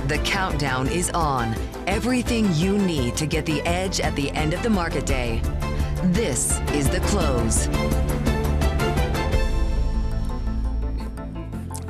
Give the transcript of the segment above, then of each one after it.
The countdown is on. Everything you need to get the edge at the end of the market day. This is The Close.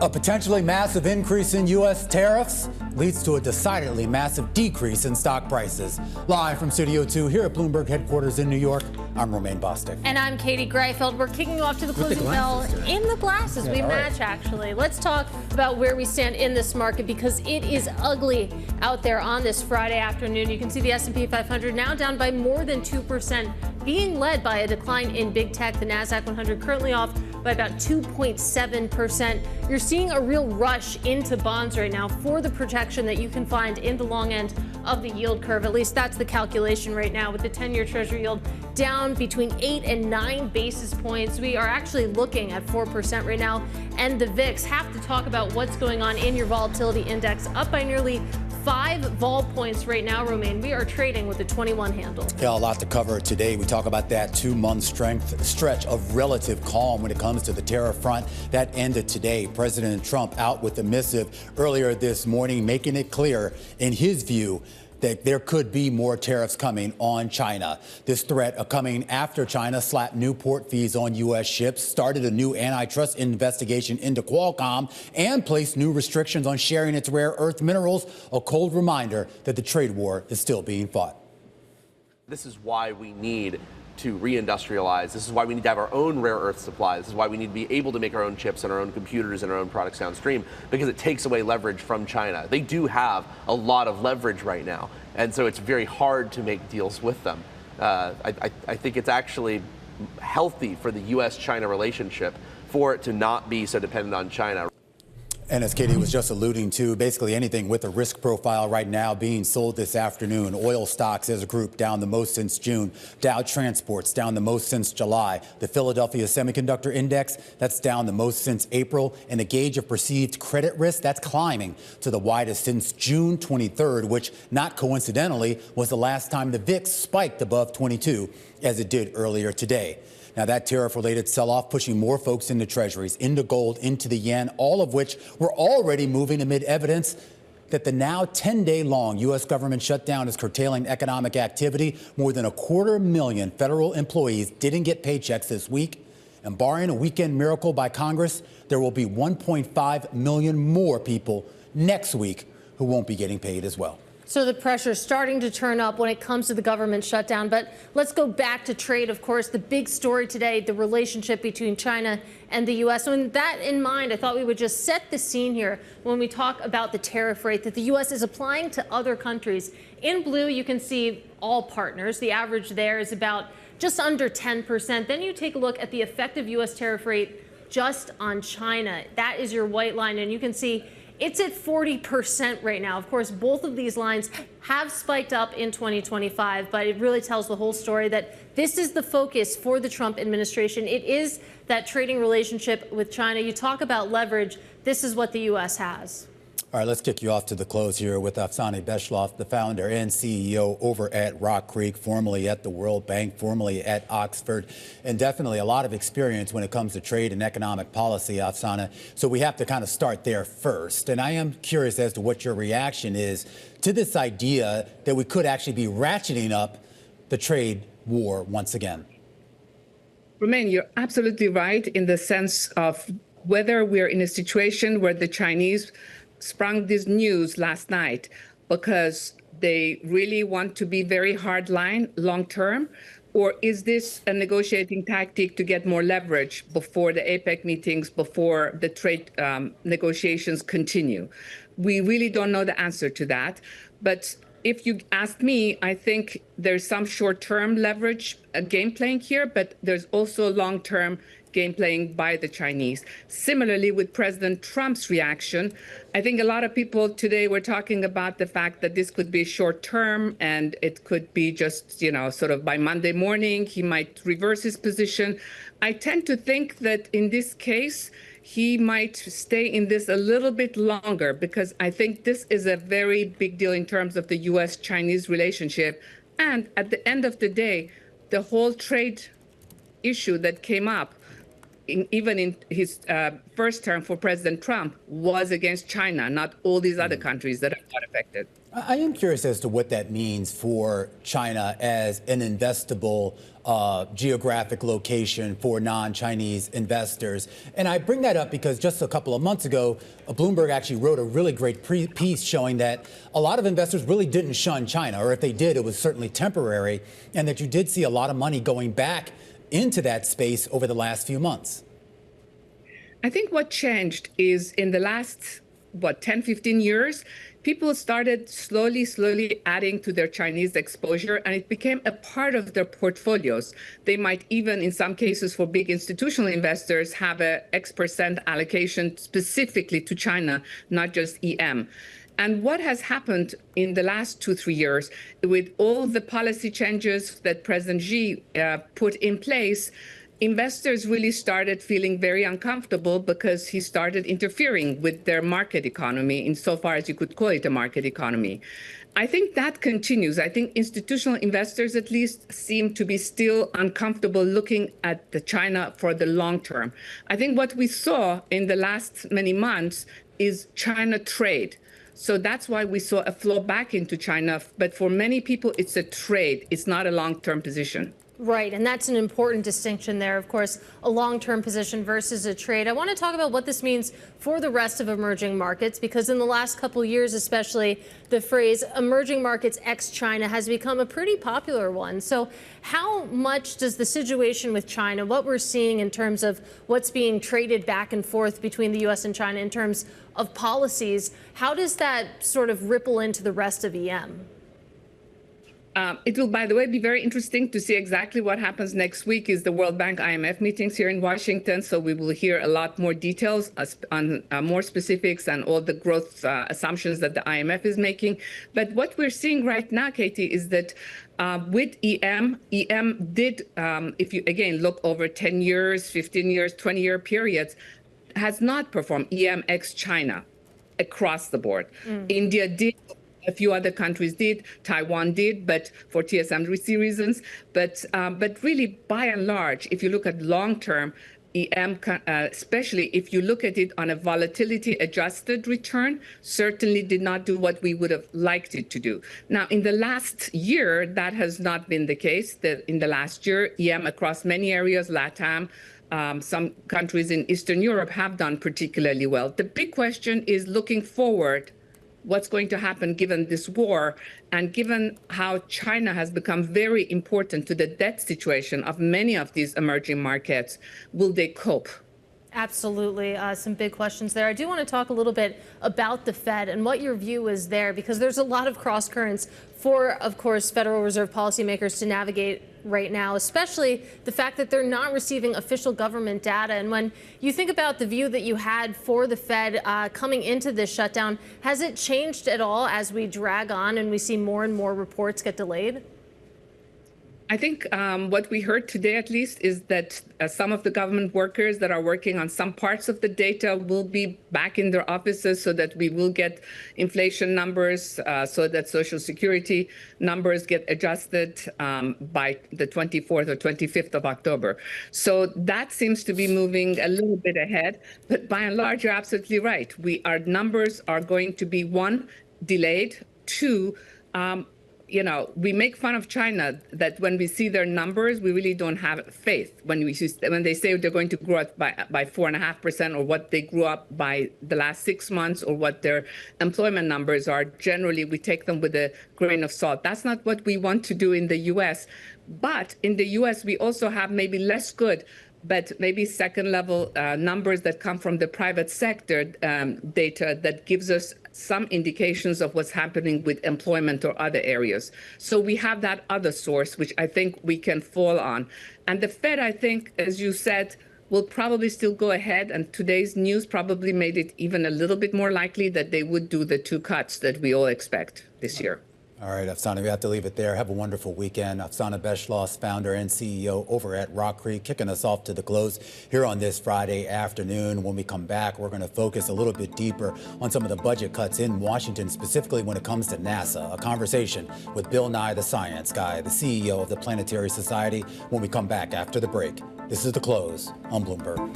A potentially massive increase in U.S. tariffs leads to a decidedly massive decrease in stock prices. Live from Studio 2 here at Bloomberg headquarters in New York, I'm Romaine Bostick. And I'm Katie Greifeld. We're kicking off to the closing bell in the glasses. We match, actually. Let's talk about where we stand in this market because it is ugly out there on this Friday afternoon. You can see the S&P 500 now down by more than 2%, being led by a decline in big tech. The NASDAQ 100 currently off by about 2.7%. You're seeing a real rush into bonds right now for the protection that you can find in the long end of the yield curve. At least that's the calculation right now, with the 10-year Treasury yield down between 8 and 9 basis points. We are actually looking at 4% right now. And the VIX, have to talk about what's going on in your volatility index, up by nearly 5 vol points right now, Romaine. We are trading with a 21 handle. Yeah, a lot to cover today. We talk about that 2-month stretch of relative calm when it comes to the tariff front. That ended today. President Trump out with a missive earlier this morning, making it clear, in his view, that there could be more tariffs coming on China. This threat coming after China slapped new port fees on U.S. ships, started a new antitrust investigation into Qualcomm, and placed new restrictions on sharing its rare earth minerals. A cold reminder that the trade war is still being fought. This is why we need to reindustrialize. This is why we need to have our own rare earth supply. This is why we need to be able to make our own chips and our own computers and our own products downstream, because it takes away leverage from China. They do have a lot of leverage right now, and so it's very hard to make deals with them. I think it's actually healthy for the U.S.-China relationship for it to not be so dependent on China. And as Katie was just alluding to, basically anything with a risk profile right now being sold this afternoon. Oil stocks as a group down the most since June. Dow Transport's down the most since July. The Philadelphia Semiconductor Index, that's down the most since April. And the gauge of perceived credit risk, that's climbing to the widest since June 23rd, which, not coincidentally, was the last time the VIX spiked above 22, as it did earlier today. Now, that tariff-related sell-off pushing more folks into treasuries, into gold, into the yen, all of which were already moving amid evidence that the now 10-day-long U.S. government shutdown is curtailing economic activity. More than 250,000 federal employees didn't get paychecks this week. And barring a weekend miracle by Congress, there will be 1.5 million more people next week who won't be getting paid as well. So the pressure is starting to turn up when it comes to the government shutdown. But let's go back to trade. Of course, the big story today, the relationship between China and the U.S. So with that in mind, I thought we would just set the scene here when we talk about the tariff rate that the U.S. is applying to other countries. In blue, you can see all partners. The average there is about just under 10%. Then you take a look at the effective U.S. tariff rate just on China. That is your white line, and you can see it's at 40% right now. Of course, both of these lines have spiked up in 2025, but it really tells the whole story that this is the focus for the Trump administration. It is that trading relationship with China. You talk about leverage. This is what the U.S. has. All right, let's kick you off to the close here with Afsaneh Beschloss, the founder and CEO over at RockCreek, formerly at the World Bank, formerly at Oxford, and definitely a lot of experience when it comes to trade and economic policy, Afsaneh. So we have to kind of start there first. And I am curious as to what your reaction is to this idea that we could actually be ratcheting up the trade war once again. Romaine, you're absolutely right in the sense of whether we're in a situation where the Chinese sprung this news last night because they really want to be very hard line long term, or is this a negotiating tactic to get more leverage before the APEC meetings, before the trade negotiations continue? We really don't know the answer to that. But if you ask me, I think there's some short-term leverage game playing here, but there's also long-term game playing by the Chinese. Similarly, with President Trump's reaction, I think a lot of people today were talking about the fact that this could be short term and it could be just, sort of by Monday morning, he might reverse his position. I tend to think that in this case, he might stay in this a little bit longer because I think this is a very big deal in terms of the U.S.-Chinese relationship. And at the end of the day, the whole trade issue that came up even in his first term for President Trump, was against China, not all these other countries that are not affected. I am curious as to what that means for China as an investable geographic location for non-Chinese investors. And I bring that up because just a couple of months ago, Bloomberg actually wrote a really great piece showing that a lot of investors really didn't shun China, or if they did, it was certainly temporary, and that you did see a lot of money going back into that space over the last few months. I think what changed is in the last, 10, 15 years, people started slowly adding to their Chinese exposure, and it became a part of their portfolios. They might even, in some cases for big institutional investors, have a X% allocation specifically to China, not just EM. And what has happened in the last 2-3 years with all the policy changes that President Xi put in place, investors really started feeling very uncomfortable because he started interfering with their market economy, insofar as you could call it a market economy. I think that continues. I think institutional investors, at least, seem to be still uncomfortable looking at the China for the long term. I think what we saw in the last many months is China trade. So that's why we saw a flow back into China. But for many people, it's a trade. It's not a long-term position. Right, and that's an important distinction there, of course, a long-term position versus a trade. I want to talk about what this means for the rest of emerging markets, because in the last couple of years, especially, the phrase emerging markets ex-China has become a pretty popular one. So how much does the situation with China, what we're seeing in terms of what's being traded back and forth between the U.S. and China in terms of policies, how does that sort of ripple into the rest of EM? It will, by the way, be very interesting to see exactly what happens next week is the World Bank IMF meetings here in Washington. So we will hear a lot more details on more specifics and all the growth assumptions that the IMF is making. But what we're seeing right now, Katie, is that with EM did, if you, again, look over 10 years, 15 years, 20-year periods, has not performed EM ex-China across the board. India did. A few other countries did, Taiwan did, but for TSMC reasons. But really, by and large, if you look at long-term EM, especially if you look at it on a volatility-adjusted return, certainly did not do what we would have liked it to do. Now, in the last year, that has not been the case. In the last year, EM across many areas, LATAM, some countries in Eastern Europe have done particularly well. The big question is looking forward, what's going to happen given this war and given how China has become very important to the debt situation of many of these emerging markets. Will they cope? Absolutely. Some big questions there. I do want to talk a little bit about the Fed and what your view is there, because there's a lot of cross currents for, of course, Federal Reserve policymakers to navigate right now, especially the fact that they're not receiving official government data. And when you think about the view that you had for the Fed coming into this shutdown, has it changed at all as we drag on and we see more and more reports get delayed? I think what we heard today, at least, is that some of the government workers that are working on some parts of the data will be back in their offices so that we will get inflation numbers, so that Social Security numbers get adjusted by the 24th or 25th of October. So that seems to be moving a little bit ahead. But by and large, you're absolutely right. Our numbers are going to be, one, delayed, two, we make fun of China that when we see their numbers, we really don't have faith. When they say they're going to grow up by 4.5%, or what they grew up by the last 6 months, or what their employment numbers are, generally we take them with a grain of salt. That's not what we want to do in the U.S. But in the U.S., we also have maybe less good, but maybe second level numbers that come from the private sector data that gives us some indications of what's happening with employment or other areas. So we have that other source, which I think we can fall on. And the Fed, I think, as you said, will probably still go ahead. And today's news probably made it even a little bit more likely that they would do the 2 cuts that we all expect this year. All right, Afsaneh, we have to leave it there. Have a wonderful weekend. Afsaneh Beschloss, founder and CEO over at RockCreek, kicking us off to the close here on this Friday afternoon. When we come back, we're going to focus a little bit deeper on some of the budget cuts in Washington, specifically when it comes to NASA. A conversation with Bill Nye, the science guy, the CEO of the Planetary Society, when we come back after the break. This is The Close on Bloomberg.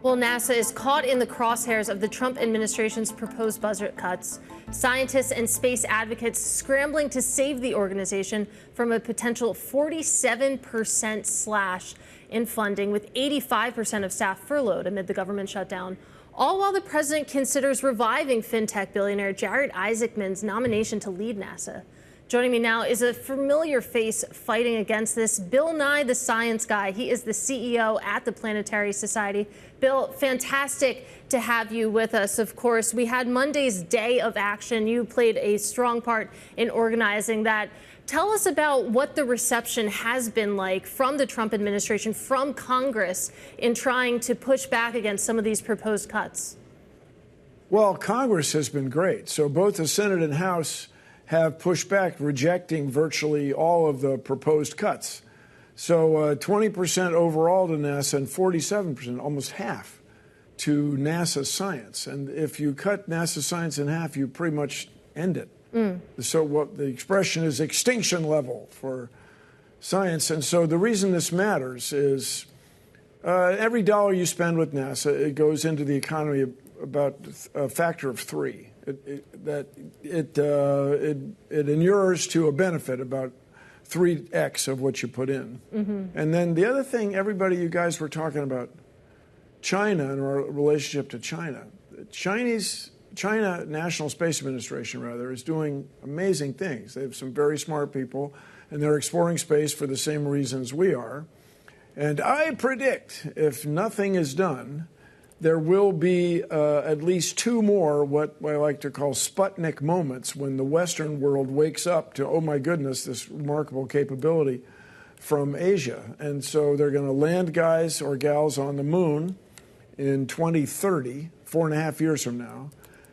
Well, NASA is caught in the crosshairs of the Trump administration's proposed budget cuts. Scientists and space advocates scrambling to save the organization from a potential 47% slash in funding, with 85% of staff furloughed amid the government shutdown. All while the president considers reviving fintech billionaire Jared Isaacman's nomination to lead NASA. Joining me now is a familiar face fighting against this, Bill Nye, the science guy. He is the CEO at the Planetary Society. Bill, fantastic to have you with us. Of course, we had Monday's day of action. You played a strong part in organizing that. Tell us about what the reception has been like from the Trump administration, from Congress, in trying to push back against some of these proposed cuts. Well, Congress has been great. So both the Senate and House have pushed back, rejecting virtually all of the proposed cuts. So 20% overall to NASA and 47%, almost half, to NASA science. And if you cut NASA science in half, you pretty much end it. So what the expression is extinction level for science. And so the reason this matters is every dollar you spend with NASA, it goes into the economy about a factor of 3. It inures to a benefit about 3x of what you put in. And then the other thing, you guys were talking about China and our relationship to China. China National Space Administration, rather, is doing amazing things. They have some very smart people, and they're exploring space for the same reasons we are. And I predict, if nothing is done, there will be at least 2 more what I like to call Sputnik moments, when the Western world wakes up to, oh my goodness, this remarkable capability from Asia. And so they're going to land guys or gals on the moon in 2030, 4.5 years from now,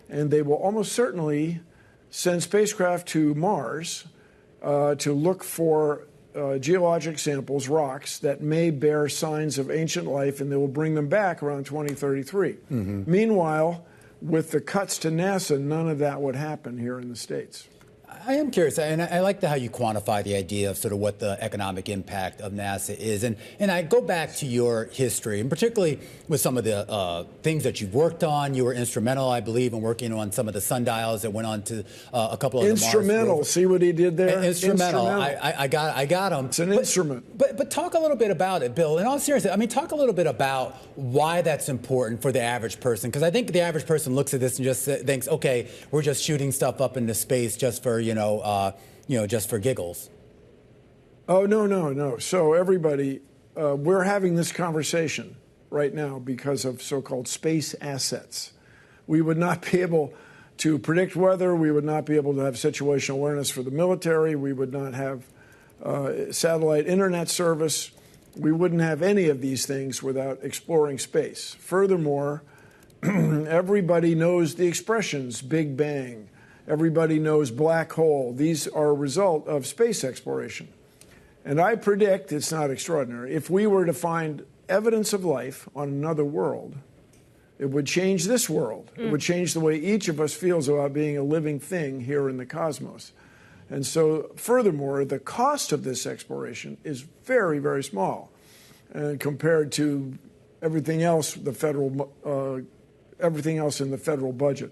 and they will almost certainly send spacecraft to Mars to look for geologic samples, rocks, that may bear signs of ancient life, and they will bring them back around 2033. Meanwhile, with the cuts to NASA, none of that would happen here in the States. I am curious, and I like how you quantify the idea of sort of what the economic impact of NASA is. And I go back to your history, and particularly with some of the things that you've worked on. You were instrumental, I believe, in working on some of the sundials that went on to a couple of the Mars rovers. See what he did there? Instrumental. I got him. It's an instrument. But talk a little bit about it, Bill. In all seriousness, I mean, talk a little bit about why that's important for the average person. Because I think the average person looks at this and just thinks, okay, we're just shooting stuff up into space just for, just for giggles. Oh, no. So everybody, we're having this conversation right now because of so-called space assets. We would not be able to predict weather. We would not be able to have situational awareness for the military. We would not have satellite internet service. We wouldn't have any of these things without exploring space. Furthermore, everybody knows the expressions Big Bang. Everybody knows black hole. These are a result of space exploration. And I predict, it's not extraordinary, if we were to find evidence of life on another world, it would change this world. It would change the way each of us feels about being a living thing here in the cosmos. And so, furthermore, the cost of this exploration is very, very small compared to everything else in the federal budget.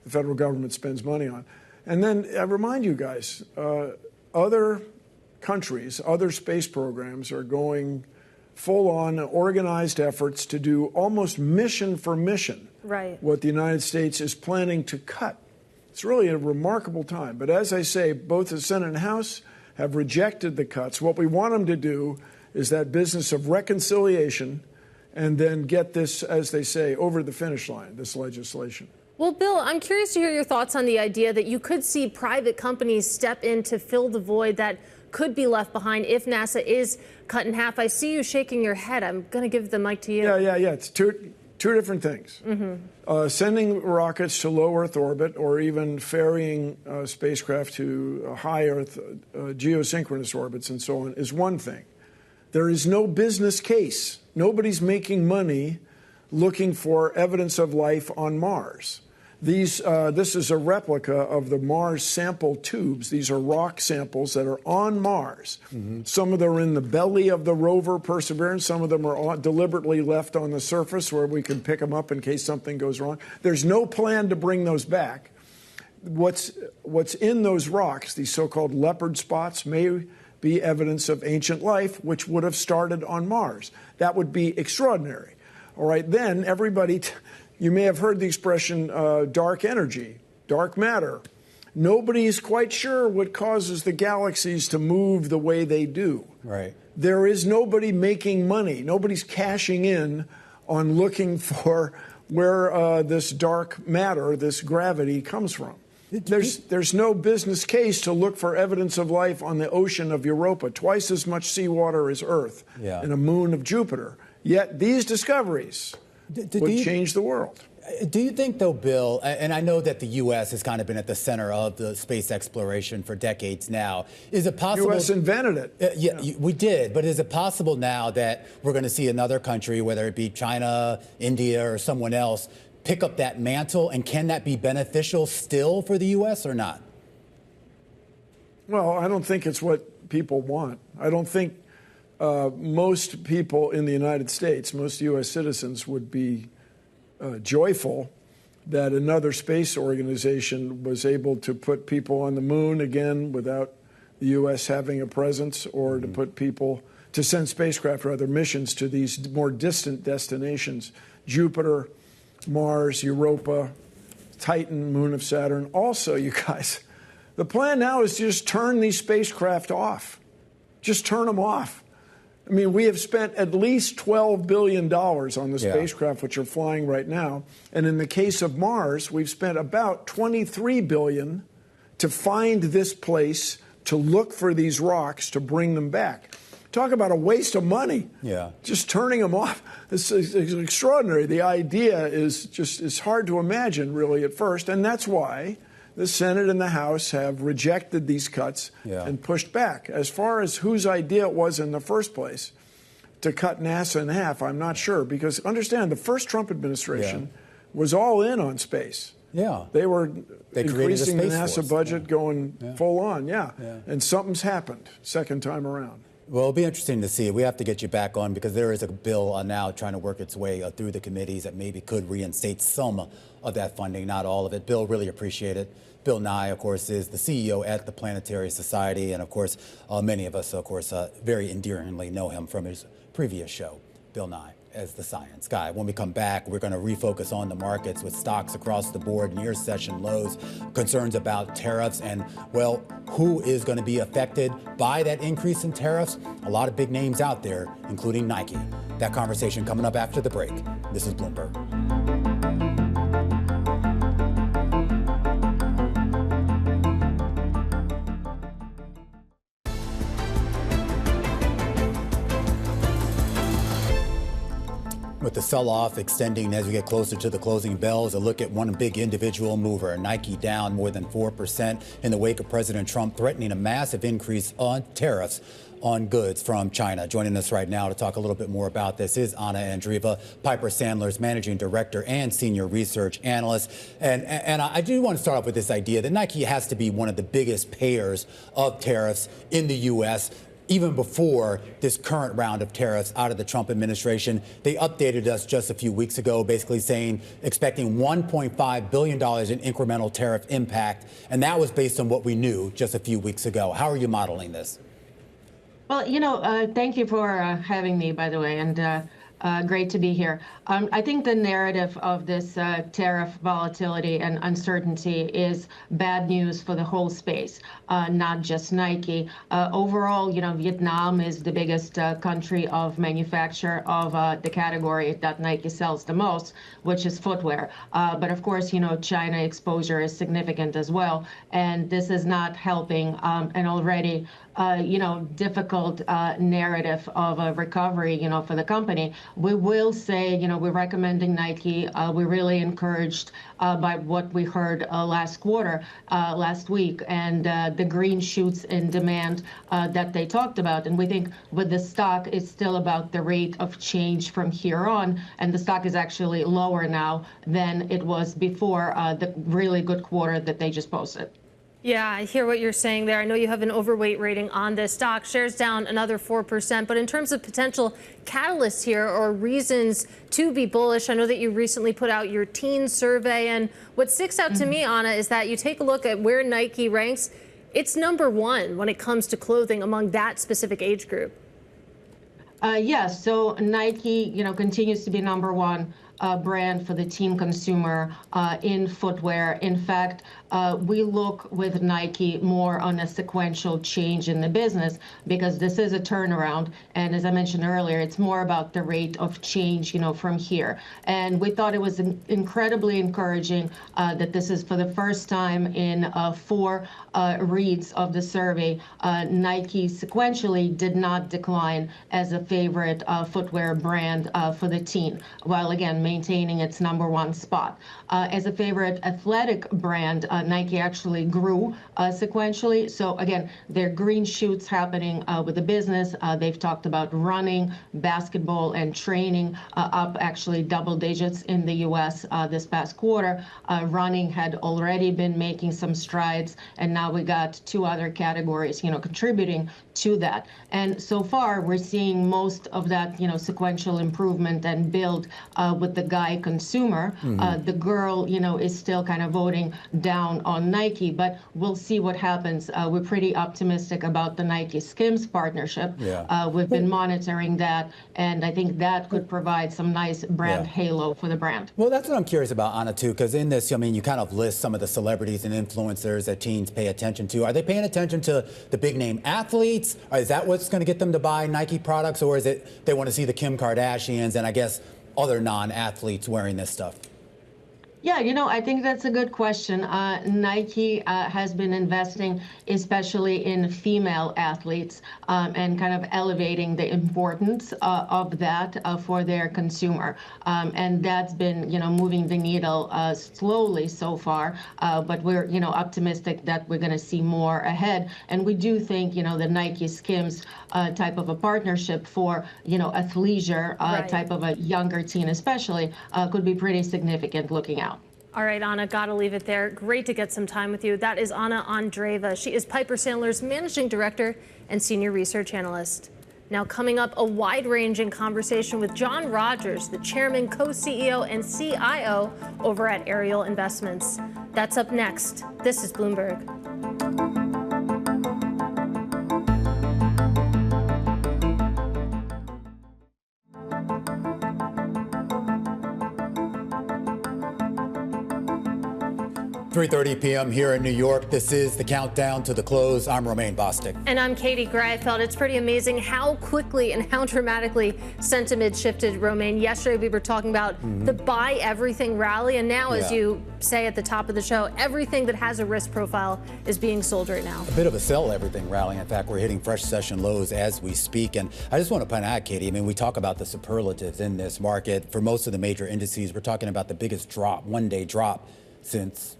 The federal government spends money on. And then I remind you guys, other countries, other space programs are going full-on organized efforts to do almost mission for mission what the United States is planning to cut. It's really a remarkable time. But as I say, both the Senate and House have rejected the cuts. What we want them to do is that business of reconciliation and then get this, as they say, over the finish line, this legislation. Well, Bill, I'm curious to hear your thoughts on the idea that you could see private companies step in to fill the void that could be left behind if NASA is cut in half. I see you shaking your head. I'm going to give the mic to you. Yeah. It's two different things. Sending rockets to low Earth orbit or even ferrying spacecraft to high Earth geosynchronous orbits and so on is one thing. There is no business case. Nobody's making money looking for evidence of life on Mars. This is a replica of the Mars sample tubes. These are rock samples that are on Mars. Some of them are in the belly of the rover Perseverance. Some of them are deliberately left on the surface where we can pick them up in case something goes wrong. There's no plan to bring those back. What's in those rocks, these so-called leopard spots, may be evidence of ancient life, which would have started on Mars. That would be extraordinary. All right, then everybody... You may have heard the expression dark energy, dark matter. Nobody's quite sure what causes the galaxies to move the way they do. Right. There is nobody making money. Nobody's cashing in on looking for where this dark matter, this gravity, comes from. There's no business case to look for evidence of life on the ocean of Europa, twice as much seawater as Earth, and a moon of Jupiter. Yet these discoveries would change the world. Do you think, though, Bill, and I know that the U.S. has kind of been at the center of the space exploration for decades now, is it possible... U.S. invented it. We did, but is it possible now that we're going to see another country, whether it be China, India, or someone else, pick up that mantle, and can that be beneficial still for the U.S. or not? Well, I don't think it's what people want. I don't think most people in the United States, most U.S. citizens, would be joyful that another space organization was able to put people on the moon again without the U.S. having a presence, or to send spacecraft, rather, missions to these more distant destinations: Jupiter, Mars, Europa, Titan, moon of Saturn. Also, you guys, the plan now is to just turn these spacecraft off. Just turn them off. I mean, we have spent at least $12 billion on the spacecraft which are flying right now. And in the case of Mars, we've spent about $23 billion to find this place, to look for these rocks, to bring them back. Talk about a waste of money. Yeah. Just turning them off. This is extraordinary. The idea is hard to imagine, really, at first. And that's why the Senate and the House have rejected these cuts and pushed back. As far as whose idea it was in the first place to cut NASA in half, I'm not sure. Because understand, the first Trump administration was all in on space. Yeah. They were increasing the NASA budget, going full on, And something's happened second time around. Well, it'll be interesting to see. We have to get you back on because there is a bill now trying to work its way through the committees that maybe could reinstate some of that funding, not all of it. Bill, really appreciate it. Bill Nye, of course, is the CEO at the Planetary Society. And, of course, many of us, very endearingly know him from his previous show, Bill Nye, as the science guy. When we come back, we're going to refocus on the markets with stocks across the board, near session lows, concerns about tariffs, and, well, who is going to be affected by that increase in tariffs? A lot of big names out there, including Nike. That conversation coming up after the break. This is Bloomberg. With the sell-off extending as we get closer to the closing bells, a look at one big individual mover, Nike down more than 4% in the wake of President Trump threatening a massive increase on tariffs on goods from China. Joining us right now to talk a little bit more about this is Andreeva, Piper Sandler's managing director and senior research analyst. And I do want to start off with this idea that Nike has to be one of the biggest payers of tariffs in the U.S., even before this current round of tariffs out of the Trump administration. They updated us just a few weeks ago, basically saying, expecting $1.5 billion in incremental tariff impact. And that was based on what we knew just a few weeks ago. How are you modeling this? Well, thank you for having me, by the way. And Great to be here. I think the narrative of this tariff volatility and uncertainty is bad news for the whole space, not just Nike. Overall, Vietnam is the biggest country of manufacture of the category that Nike sells the most, which is footwear. But of course, China exposure is significant as well, and this is not helping an already difficult narrative of a recovery, for the company. We will say, we're recommending Nike. We're really encouraged by what we heard last week, and the green shoots in demand that they talked about. And we think with the stock, it's still about the rate of change from here on, and the stock is actually lower now than it was before the really good quarter that they just posted. Yeah, I hear what you're saying there. I know you have an overweight rating on this stock. Shares down another 4%. But in terms of potential catalysts here or reasons to be bullish, I know that you recently put out your teen survey. And what sticks out to me, Anna, is that you take a look at where Nike ranks. It's #1 when it comes to clothing among that specific age group. Yes. So Nike, continues to be #1 brand for the teen consumer in footwear. In fact, we look with Nike more on a sequential change in the business because this is a turnaround. And as I mentioned earlier, it's more about the rate of change, from here. And we thought it was incredibly encouraging that this is for the first time in 4 reads of the survey. Nike sequentially did not decline as a favorite footwear brand for the teen, while again maintaining its #1 spot. As a favorite athletic brand, Nike actually grew sequentially. So again, there are green shoots happening with the business. They've talked about running, basketball, and training up actually double digits in the U.S. This past quarter. Running had already been making some strides, and now we got 2 other categories, contributing to that. And so far, we're seeing most of that, sequential improvement and build with the guy consumer. The girl, is still kind of voting down on Nike, but we'll see what happens. We're pretty optimistic about the Nike Skims partnership. Yeah. We've been monitoring that, and I think that could provide some nice brand halo for the brand. Well, that's what I'm curious about, Anna, too, because in this, you kind of list some of the celebrities and influencers that teens pay attention to. Are they paying attention to the big name athletes? Or is that what's going to get them to buy Nike products, or is it they want to see the Kim Kardashians and I guess other non-athletes wearing this stuff? Yeah, I think that's a good question. Nike has been investing especially in female athletes and kind of elevating the importance of that for their consumer. And that's been, moving the needle slowly so far. But we're, optimistic that we're going to see more ahead. And we do think, the Nike Skims type of a partnership for, athleisure type of a younger teen especially could be pretty significant looking out. All right, Anna, got to leave it there. Great to get some time with you. That is Anna Andreeva. She is Piper Sandler's Managing Director and Senior Research Analyst. Now coming up, a wide-ranging conversation with John Rogers, the Chairman, Co-CEO, and CIO over at Ariel Investments. That's up next. This is Bloomberg. 3:30 p.m. here in New York. This is the countdown to the close. I'm Romaine Bostick. And I'm Katie Greifeld. It's pretty amazing how quickly and how dramatically sentiment shifted, Romaine. Yesterday we were talking about the buy everything rally, and now, as you say at the top of the show, everything that has a risk profile is being sold right now. A bit of a sell everything rally. In fact, we're hitting fresh session lows as we speak. And I just want to point out, Katie, we talk about the superlatives in this market. For most of the major indices, we're talking about the biggest drop, one-day drop since,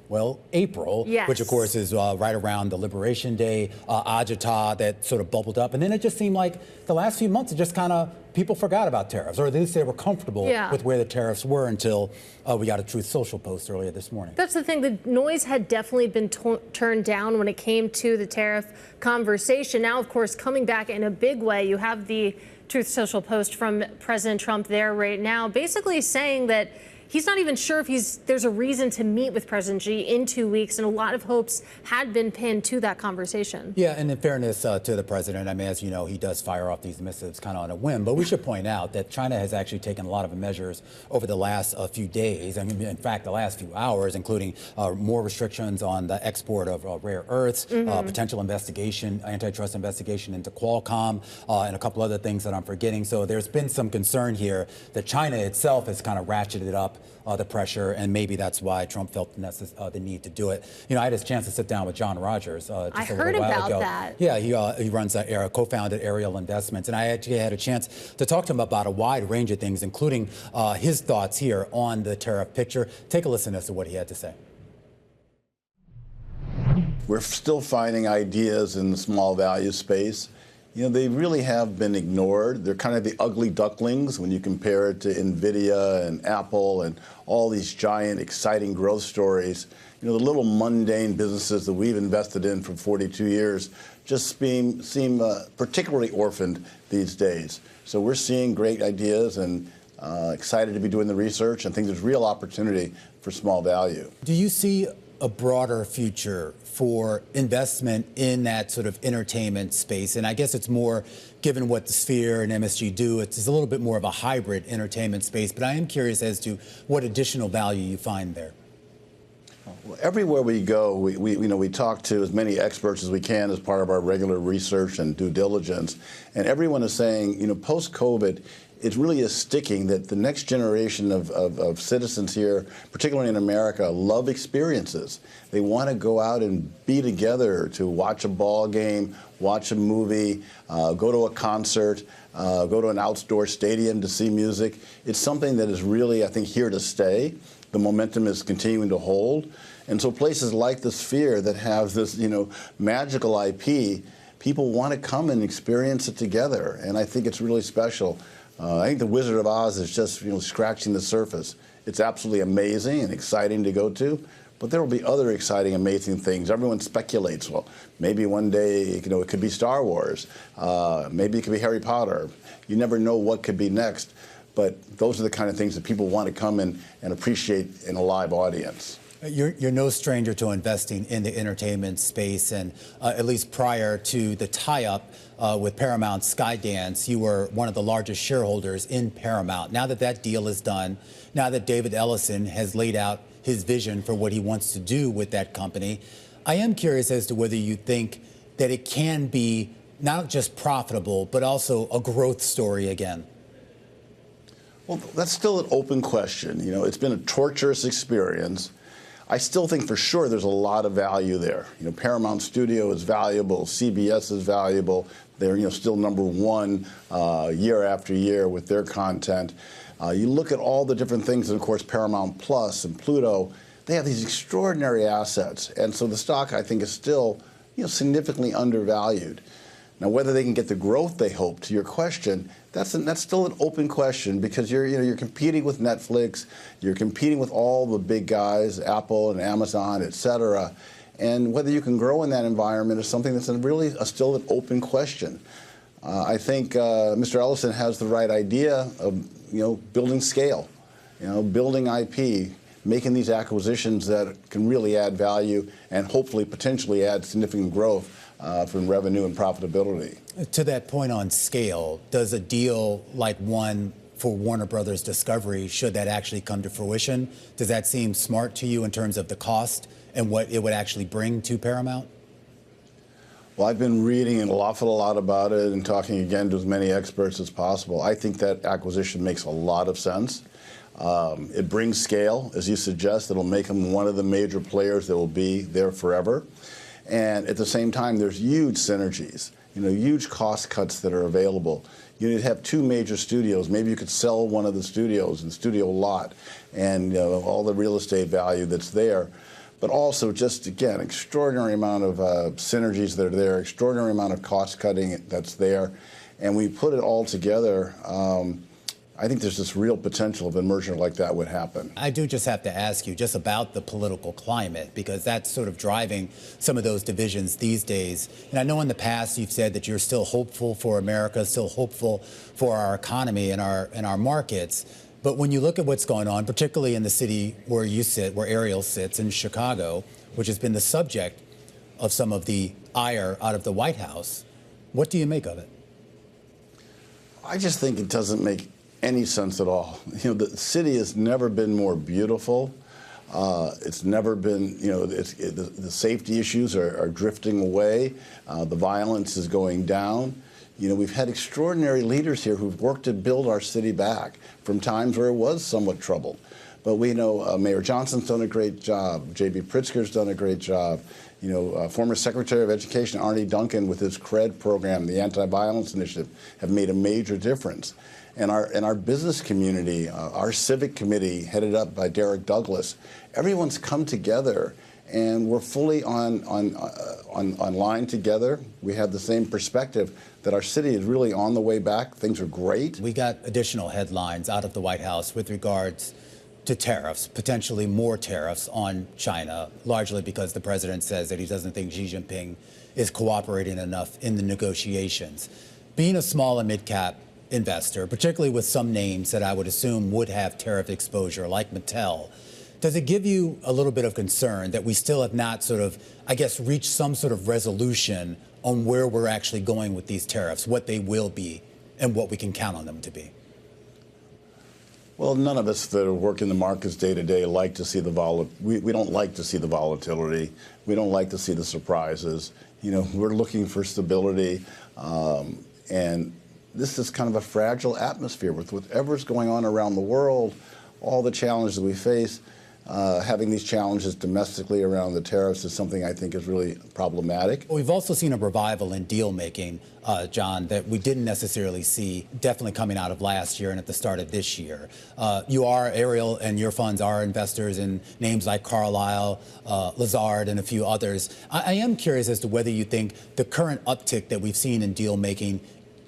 April, which of course is right around the Liberation Day agita that sort of bubbled up. And then it just seemed like the last few months, it just kind of, people forgot about tariffs, or at least they were comfortable with where the tariffs were until we got a Truth Social post earlier this morning. That's the thing. The noise had definitely been turned down when it came to the tariff conversation. Now, of course, coming back in a big way, you have the Truth Social post from President Trump there right now, basically saying that he's not even sure if there's a reason to meet with President Xi in 2 weeks, and a lot of hopes had been pinned to that conversation. Yeah, and in fairness to the president, I mean, as you know, he does fire off these missives kind of on a whim. But we should point out that China has actually taken a lot of measures over the last few days. I mean, in fact, the last few hours, including more restrictions on the export of rare earths, potential investigation, antitrust investigation into Qualcomm, and a couple other things that I'm forgetting. So there's been some concern here that China itself has kind of ratcheted up the pressure, and maybe that's why Trump felt the need to do it. You know, I had a chance to sit down with John Rogers just I a heard little while about ago. that. Yeah, he runs co-founded Ariel Investments, and I actually had a chance to talk to him about a wide range of things, including his thoughts here on the tariff picture. Take a listen as to what he had to say. We're still finding ideas in the small value space. You know, they really have been ignored. They're kind of the ugly ducklings when you compare it to NVIDIA and Apple and all these giant, exciting growth stories. You know, the little mundane businesses that we've invested in for 42 years just seem particularly orphaned these days. So we're seeing great ideas and excited to be doing the research and think there's real opportunity for small value. Do you see a broader future for investment in that sort of entertainment space? And I guess it's more, given what the Sphere and MSG do, it's a little bit more of a hybrid entertainment space. But I am curious as to what additional value you find there. Well, everywhere we go, we talk to as many experts as we can as part of our regular research and due diligence. And everyone is saying, you know, post-COVID, it really is sticking that the next generation of citizens here, particularly in America, love experiences. They want to go out and be together to watch a ball game, watch a movie, go to a concert, go to an outdoor stadium to see music. It's something that is really, I think, here to stay. The momentum is continuing to hold. And so places like the Sphere that have this, you know, magical IP, people want to come and experience it together. And I think it's really special. I think The Wizard of Oz is just, you know, scratching the surface. It's absolutely amazing and exciting to go to, but there will be other exciting, amazing things. Everyone speculates, well, maybe one day, you know, it could be Star Wars. Maybe it could be Harry Potter. You never know what could be next, but those are the kind of things that people want to come in and appreciate in a live audience. You're no stranger to investing in the entertainment space, and at least prior to the tie-up with Paramount Skydance, you were one of the largest shareholders in Paramount. Now that that deal is done, now that David Ellison has laid out his vision for what he wants to do with that company, I am curious as to whether you think that it can be not just profitable, but also a growth story again. Well, that's still an open question. You know, it's been a torturous experience. I still think for sure there's a lot of value there. You know, Paramount Studio is valuable, CBS is valuable. They're, you know, still #1 year after year with their content. You look at all the different things, and of course Paramount Plus and Pluto, they have these extraordinary assets, and so the stock, I think, is still, you know, significantly undervalued. Now, whether they can get the growth they hope, to your question, that's still an open question, because you're competing with Netflix, you're competing with all the big guys, Apple and Amazon, et cetera, and whether you can grow in that environment is something that's really still an open question. I think Mr. Ellison has the right idea of, you know, building scale, you know, building IP, making these acquisitions that can really add value and hopefully potentially add significant growth from revenue and profitability. To that point on scale, does a deal like one for Warner Brothers Discovery, should that actually come to fruition, does that seem smart to you in terms of the cost and what it would actually bring to Paramount? Well, I've been reading an awful lot about it and talking again to as many experts as possible. I think that acquisition makes a lot of sense. It brings scale, as you suggest. It'll make them one of the major players that will be there forever. And at the same time, there's huge synergies, you know, huge cost cuts that are available. You need to have 2 major studios. Maybe you could sell one of the studios in studio lot and, you know, all the real estate value that's there. But also just, again, extraordinary amount of synergies that are there, extraordinary amount of cost cutting that's there. And we put it all together. I think there's this real potential of a merger like that would happen. I do just have to ask you just about the political climate, because that's sort of driving some of those divisions these days. And I know in the past you've said that you're still hopeful for America, still hopeful for our economy and our markets. But when you look at what's going on, particularly in the city where you sit, where Ariel sits in Chicago, which has been the subject of some of the ire out of the White House, what do you make of it? I just think it doesn't make any sense at all. The city has never been more beautiful. It's never been, the safety issues are drifting away. The violence is going down. We've had extraordinary leaders here who've worked to build our city back from times where it was somewhat troubled. But we know Mayor Johnson's done a great job. J.B. Pritzker's done a great job. Former Secretary of Education Arnie Duncan with his CRED program, the Anti-Violence Initiative, have made a major difference. And our business community, our civic committee, headed up by Derek Douglas, everyone's come together, and we're fully on line together. We have the same perspective that our city is really on the way back. Things are great. We got additional headlines out of the White House with regards to tariffs, potentially more tariffs on China, largely because the president says that he doesn't think Xi Jinping is cooperating enough in the negotiations. Being a small and mid-cap investor, particularly with some names that I would assume would have tariff exposure, like Mattel, does it give you a little bit of concern that we still have not reached some sort of resolution on where we're actually going with these tariffs, what they will be, and what we can count on them to be? Well, none of us that work in the markets day to day like to see we don't like to see the volatility. We don't like to see the surprises. We're looking for stability, and this is kind of a fragile atmosphere with whatever's going on around the world, all the challenges we face. Having these challenges domestically around the tariffs is something I think is really problematic. We've also seen a revival in deal making, John, that we didn't necessarily see definitely coming out of last year and at the start of this year. Ariel, and your funds are investors in names like Carlyle, Lazard, and a few others. I am curious as to whether you think the current uptick that we've seen in deal making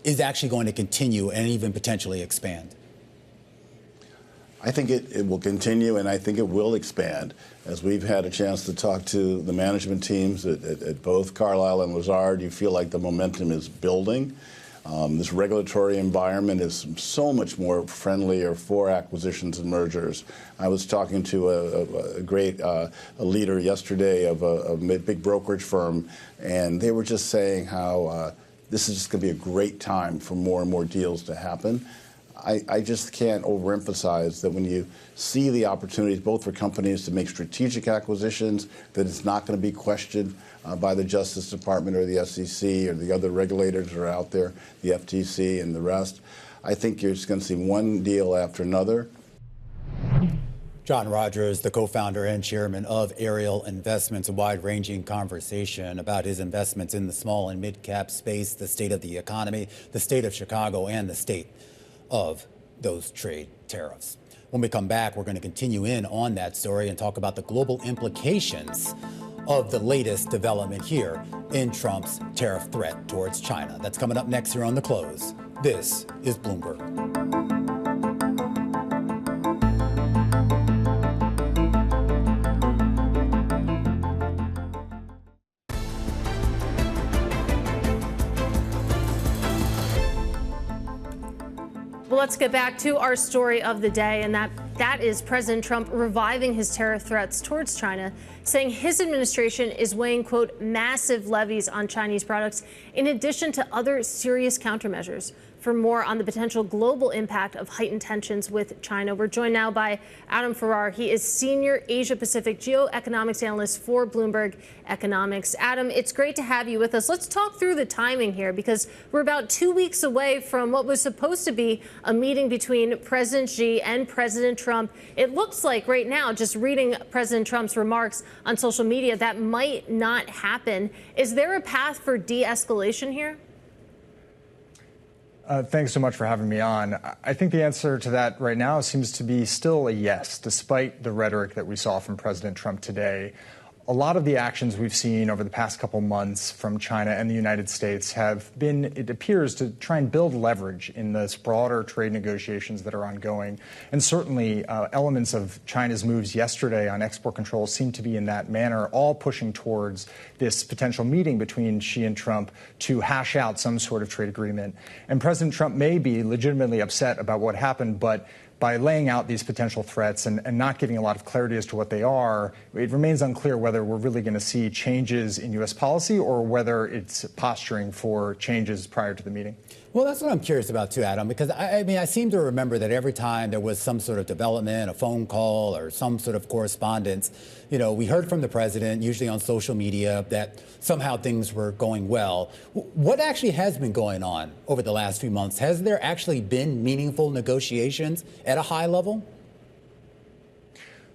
is actually going to continue and even potentially expand. I think it will continue, and I think it will expand. As we've had a chance to talk to the management teams at both Carlyle and Lazard, you feel like the momentum is building. This regulatory environment is so much more friendlier for acquisitions and mergers. I was talking to a great leader yesterday of a big brokerage firm, and they were just saying how this is just going to be a great time for more and more deals to happen. I just can't overemphasize that when you see the opportunities both for companies to make strategic acquisitions, that it's not going to be questioned by the Justice Department or the SEC or the other regulators that are out there, the FTC and the rest. I think you're just going to see one deal after another. John Rogers, the co-founder and chairman of Ariel Investments, a wide-ranging conversation about his investments in the small and mid-cap space, the state of the economy, the state of Chicago, and the state of those trade tariffs. When we come back, we're going to continue in on that story and talk about the global implications of the latest development here in Trump's tariff threat towards China. That's coming up next here on The Close. This is Bloomberg. Well, let's get back to our story of the day, and that is President Trump reviving his tariff threats towards China, saying his administration is weighing, quote, massive levies on Chinese products, in addition to other serious countermeasures. For more on the potential global impact of heightened tensions with China, we're joined now by Adam Farrar. He is Senior Asia-Pacific Geoeconomics Analyst for Bloomberg Economics. Adam, it's great to have you with us. Let's talk through the timing here, because we're about 2 weeks away from what was supposed to be a meeting between President Xi and President Trump. It looks like right now, just reading President Trump's remarks on social media, that might not happen. Is there a path for de-escalation here? Thanks so much for having me on. I think the answer to that right now seems to be still a yes, despite the rhetoric that we saw from President Trump today. A lot of the actions we've seen over the past couple months from China and the United States have been, it appears, to try and build leverage in this broader trade negotiations that are ongoing. And certainly elements of China's moves yesterday on export controls seem to be in that manner, all pushing towards this potential meeting between Xi and Trump to hash out some sort of trade agreement. And President Trump may be legitimately upset about what happened, but by laying out these potential threats and not giving a lot of clarity as to what they are, it remains unclear whether we're really going to see changes in U.S. policy or whether it's posturing for changes prior to the meeting. Well, that's what I'm curious about too, Adam, because I seem to remember that every time there was some sort of development, a phone call or some sort of correspondence, we heard from the president, usually on social media, that somehow things were going well. What actually has been going on over the last few months? Has there actually been meaningful negotiations at a high level?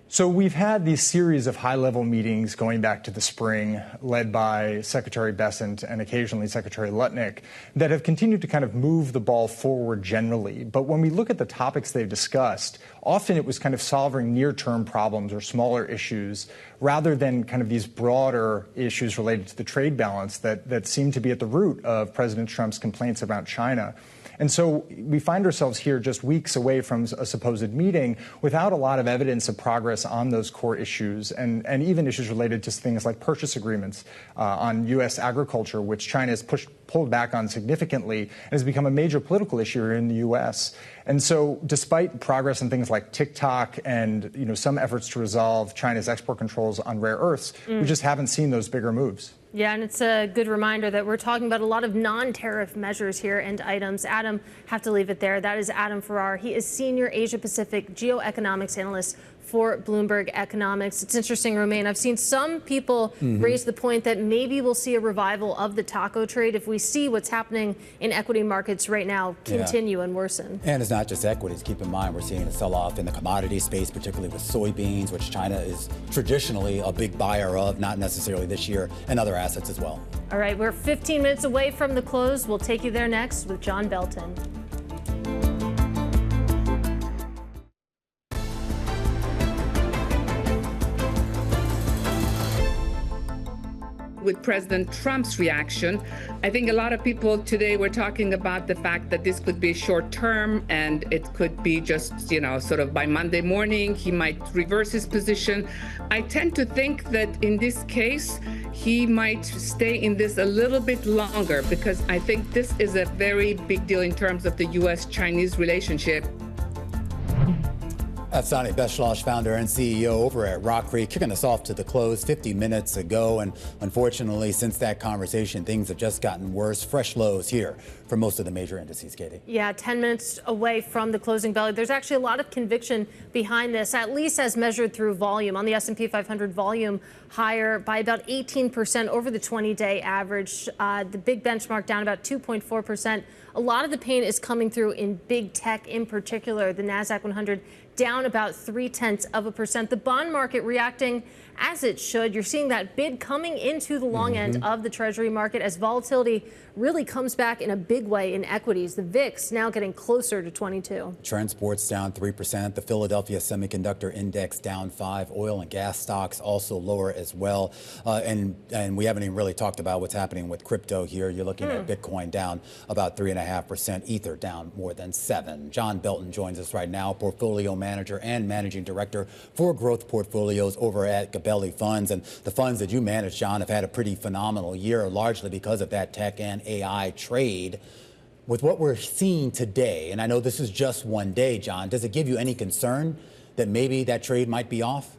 So we've had these series of high-level meetings going back to the spring, led by Secretary Besant and occasionally Secretary Lutnick, that have continued to kind of move the ball forward generally. But when we look at the topics they've discussed, often it was kind of solving near-term problems or smaller issues rather than kind of these broader issues related to the trade balance that seem to be at the root of President Trump's complaints about China. And so we find ourselves here just weeks away from a supposed meeting without a lot of evidence of progress on those core issues and even issues related to things like purchase agreements on U.S. agriculture, which China has pulled back on significantly and has become a major political issue here in the U.S. And so despite progress in things like TikTok and some efforts to resolve China's export controls on rare earths, we just haven't seen those bigger moves. Yeah, and it's a good reminder that we're talking about a lot of non-tariff measures here and items. Adam, have to leave it there. That is Adam Farrar. He is Senior Asia-Pacific Geoeconomics Analyst for Bloomberg Economics. It's interesting, Romaine. I've seen some people raise the point that maybe we'll see a revival of the taco trade if we see what's happening in equity markets right now continue and worsen. And it's not just equities. Keep in mind, we're seeing a sell-off in the commodity space, particularly with soybeans, which China is traditionally a big buyer of, not necessarily this year, and other assets as well. All right, we're 15 minutes away from the close. We'll take you there next with John Belton. With President Trump's reaction, I think a lot of people today were talking about the fact that this could be short term and it could be just, sort of by Monday morning, he might reverse his position. I tend to think that in this case, he might stay in this a little bit longer because I think this is a very big deal in terms of the U.S.-Chinese relationship. Afsaneh, Beschloss, founder and CEO over at RockCreek, kicking us off to the close 50 minutes ago. And unfortunately, since that conversation, things have just gotten worse. Fresh lows here for most of the major indices, Katie. Yeah, 10 minutes away from the closing bell. There's actually a lot of conviction behind this, at least as measured through volume. On the S&P 500, volume higher by about 18% over the 20-day average. The big benchmark down about 2.4%. A lot of the pain is coming through in big tech, in particular. The NASDAQ 100 down about 0.3%. The bond market reacting as it should. You're seeing that bid coming into the long end of the Treasury market as volatility really comes back in a big way in equities. The VIX now getting closer to 22. Transport's down 3%. The Philadelphia Semiconductor Index down 5%. Oil and gas stocks also lower as well. And we haven't even really talked about what's happening with crypto here. You're looking at Bitcoin down about 3.5%. Ether down more than 7%. John Belton joins us right now, portfolio manager and managing director for growth portfolios over at Gabelli Funds. And the funds that you manage, John, have had a pretty phenomenal year, largely because of that tech and AI trade. With what we're seeing today, and I know this is just one day, John, does it give you any concern that maybe that trade might be off?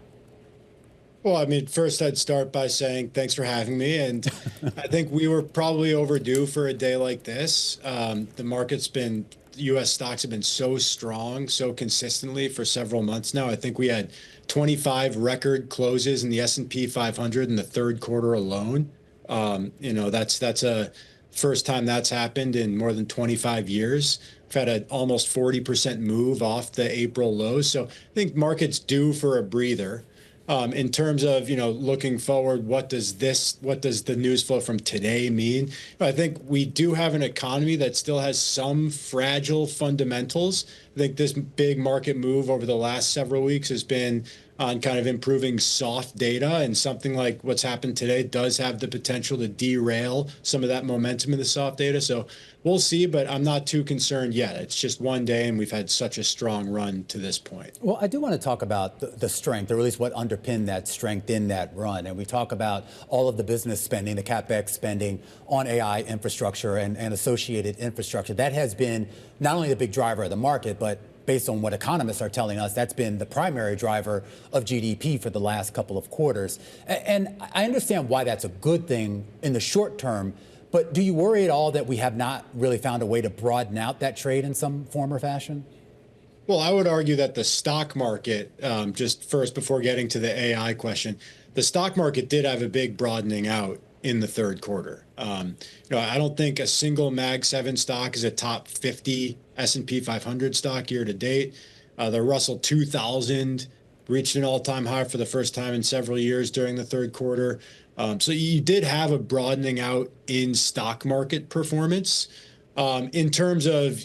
Well, I mean, first I'd start by saying thanks for having me. And I think we were probably overdue for a day like this. The market's been, U.S. stocks have been so strong, so consistently for several months now. I think we had 25 record closes in the S&P 500 in the third quarter alone. That's a first time that's happened in more than 25 years. We've had an almost 40% move off the April lows. So I think market's due for a breather. In terms of, looking forward, what does the news flow from today mean? I think we do have an economy that still has some fragile fundamentals. I think this big market move over the last several weeks has been on kind of improving soft data, and something like what's happened today does have the potential to derail some of that momentum in the soft data. So we'll see, but I'm not too concerned yet. It's just one day, and we've had such a strong run to this point. Well, I do want to talk about the strength, or at least what underpinned that strength in that run. And we talk about all of the business spending, the CapEx spending on AI infrastructure and associated infrastructure. That has been not only the big driver of the market, but based on what economists are telling us, that's been the primary driver of GDP for the last couple of quarters. And I understand why that's a good thing in the short term, but do you worry at all that we have not really found a way to broaden out that trade in some form or fashion? Well, I would argue that the stock market, just first before getting to the AI question, the stock market did have a big broadening out in the third quarter. I don't think a single Mag 7 stock is a top 50 S&P 500 stock year to date. The Russell 2000 reached an all-time high for the first time in several years during the third quarter. So you did have a broadening out in stock market performance. In terms of,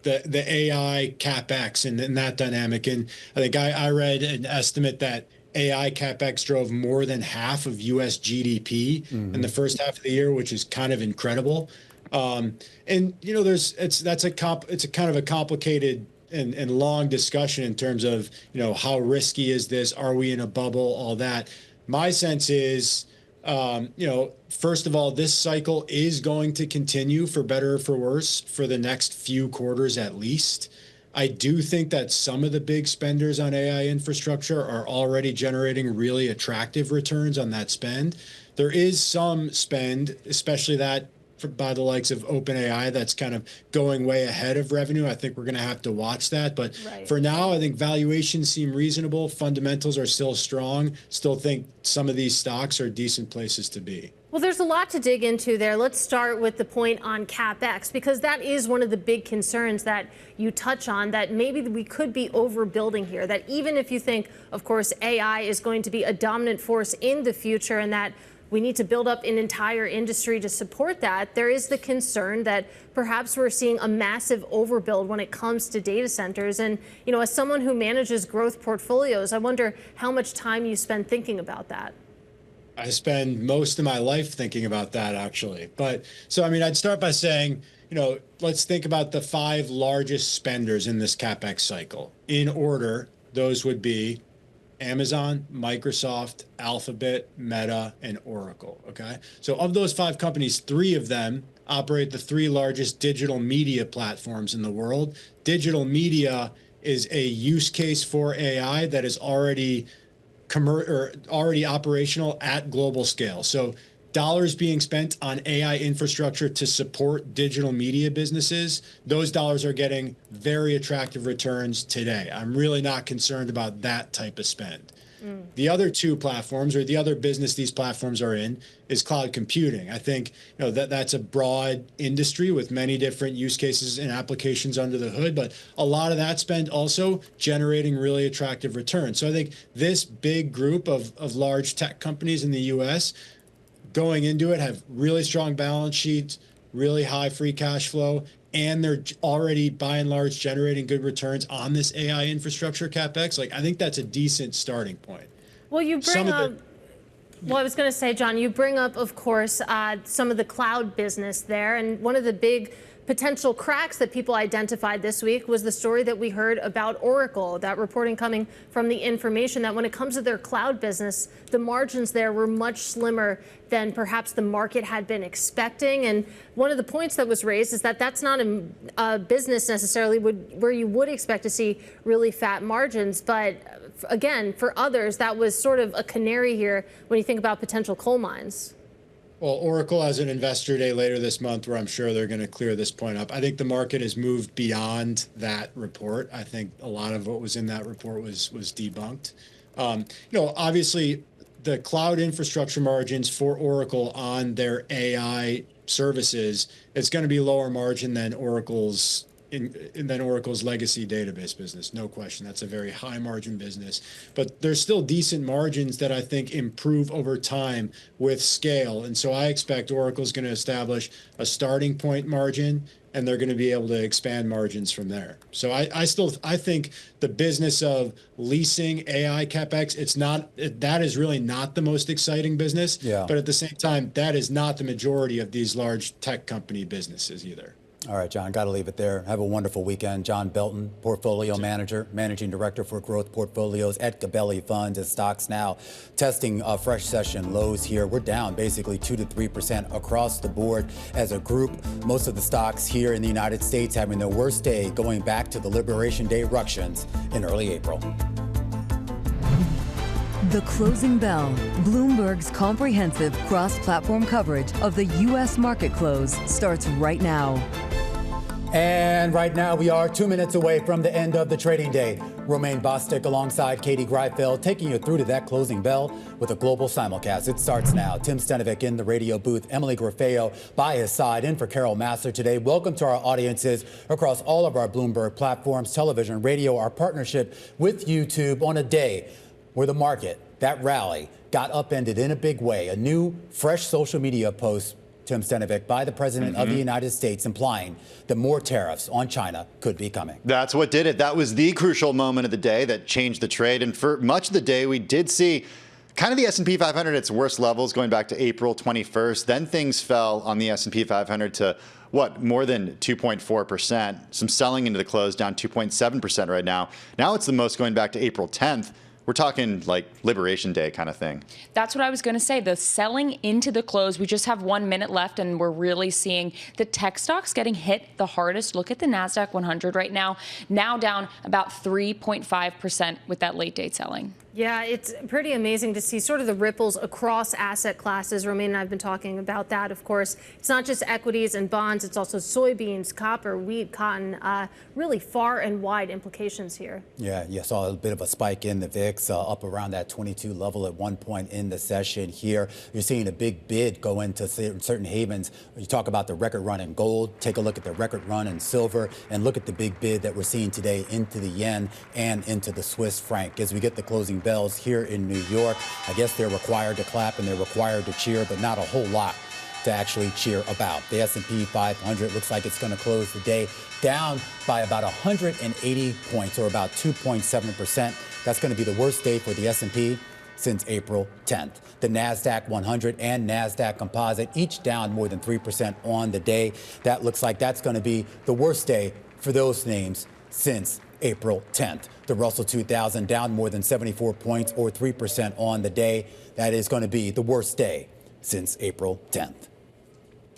the AI CapEx and that dynamic. And I think I read an estimate that AI CapEx drove more than half of U.S. GDP in the first half of the year, which is kind of incredible. It's a kind of a complicated and long discussion in terms of, how risky is this? Are we in a bubble? All that. My sense is, first of all, this cycle is going to continue for better or for worse for the next few quarters at least. I do think that some of the big spenders on AI infrastructure are already generating really attractive returns on that spend. There is some spend, especially that by the likes of OpenAI, that's kind of going way ahead of revenue. I think we're going to have to watch that. But for now, I think valuations seem reasonable. Fundamentals are still strong. Still think some of these stocks are decent places to be. Well, there's a lot to dig into there. Let's start with the point on CapEx, because that is one of the big concerns that you touch on, that maybe we could be overbuilding here, that even if you think, of course, AI is going to be a dominant force in the future and that we need to build up an entire industry to support that, there is the concern that perhaps we're seeing a massive overbuild when it comes to data centers. And, as someone who manages growth portfolios, I wonder how much time you spend thinking about that. I spend most of my life thinking about that, actually. But so, I'd start by saying, let's think about the 5 largest spenders in this CapEx cycle. In order, those would be Amazon, Microsoft, Alphabet, Meta, and Oracle. Okay. So of those 5 companies, 3 of them operate the 3 largest digital media platforms in the world. Digital media is a use case for AI that is already operational at global scale. So dollars being spent on AI infrastructure to support digital media businesses, those dollars are getting very attractive returns today. I'm really not concerned about that type of spend. The other 2 platforms, or the other business these platforms are in, is cloud computing. I think that's a broad industry with many different use cases and applications under the hood, but a lot of that spend also generating really attractive returns. So I think this big group of large tech companies in the U.S. going into it have really strong balance sheets, really high free cash flow, and they're already, by and large, generating good returns on this AI infrastructure CapEx. I think that's a decent starting point. Well, you bring up, I was going to say, John, you bring up, of course, some of the cloud business there. And one of the big potential cracks that people identified this week was the story that we heard about Oracle, that reporting coming from The Information, that when it comes to their cloud business, the margins there were much slimmer than perhaps the market had been expecting. And one of the points that was raised is that that's not a business necessarily where you would expect to see really fat margins. But again, for others, that was sort of a canary here when you think about potential coal mines. Well, Oracle has an investor day later this month where I'm sure they're going to clear this point up. I think the market has moved beyond that report. I think a lot of what was in that report was debunked. Obviously, the cloud infrastructure margins for Oracle on their AI services, it's going to be lower margin than Oracle's legacy database business, no question. That's a very high margin business, but there's still decent margins that I think improve over time with scale. And so I expect Oracle's going to establish a starting point margin, and they're going to be able to expand margins from there. So I think the business of leasing AI CapEx, that is really not the most exciting business. Yeah. But at the same time, that is not the majority of these large tech company businesses either. All right, John, got to leave it there. Have a wonderful weekend. John Belton, portfolio manager, managing director for growth portfolios at Gabelli Funds. As stocks now testing a fresh session lows here. We're down basically 2 to 3% across the board as a group. Most of the stocks here in the United States having their worst day going back to the Liberation Day ructions in early April. The Closing Bell, Bloomberg's comprehensive cross-platform coverage of the U.S. market close, starts right now. And right now we are 2 minutes away from the end of the trading day. Romaine Bostick alongside Katie Greifeld taking you through to that closing bell with a global simulcast. It starts now. Tim Stenovic in the radio booth. Emily Grafeo by his side in for Carol Massar today. Welcome to our audiences across all of our Bloomberg platforms, television, radio, our partnership with YouTube on a day where the market, that rally, got upended in a big way. A new, fresh social media post, Tim Stenovic, by the President of the United States, implying that more tariffs on China could be coming. That's what did it. That was the crucial moment of the day that changed the trade. And for much of the day, we did see kind of the S&P 500 at its worst levels going back to April 21st. Then things fell on the S&P 500 to more than 2.4%. Some selling into the close, down 2.7% right now. Now it's the most going back to April 10th. We're talking like Liberation Day kind of thing. That's what I was going to say. The selling into the close, we just have 1 minute left, and we're really seeing the tech stocks getting hit the hardest. Look at the NASDAQ 100 right now down about 3.5% with that late date selling. Yeah, it's pretty amazing to see sort of the ripples across asset classes. Romaine and I have been talking about that, of course. It's not just equities and bonds. It's also soybeans, copper, wheat, cotton. Really far and wide implications here. Yeah, you saw a bit of a spike in the VIX up around that 22 level at one point in the session here. You're seeing a big bid go into certain havens. You talk about the record run in gold. Take a look at the record run in silver and look at the big bid that we're seeing today into the yen and into the Swiss franc. As we get the closing bells here in New York, I guess they're required to clap and they're required to cheer, but not a whole lot to actually cheer about. The S&P 500 looks like it's going to close the day down by about 180 points, or about 2.7%. That's going to be the worst day for the S&P since April 10th. The NASDAQ 100 and NASDAQ Composite each down more than 3% on the day. That looks like that's going to be the worst day for those names since April 10th. The Russell 2000 down more than 74 points, or 3% on the day. That is going to be the worst day since April 10th.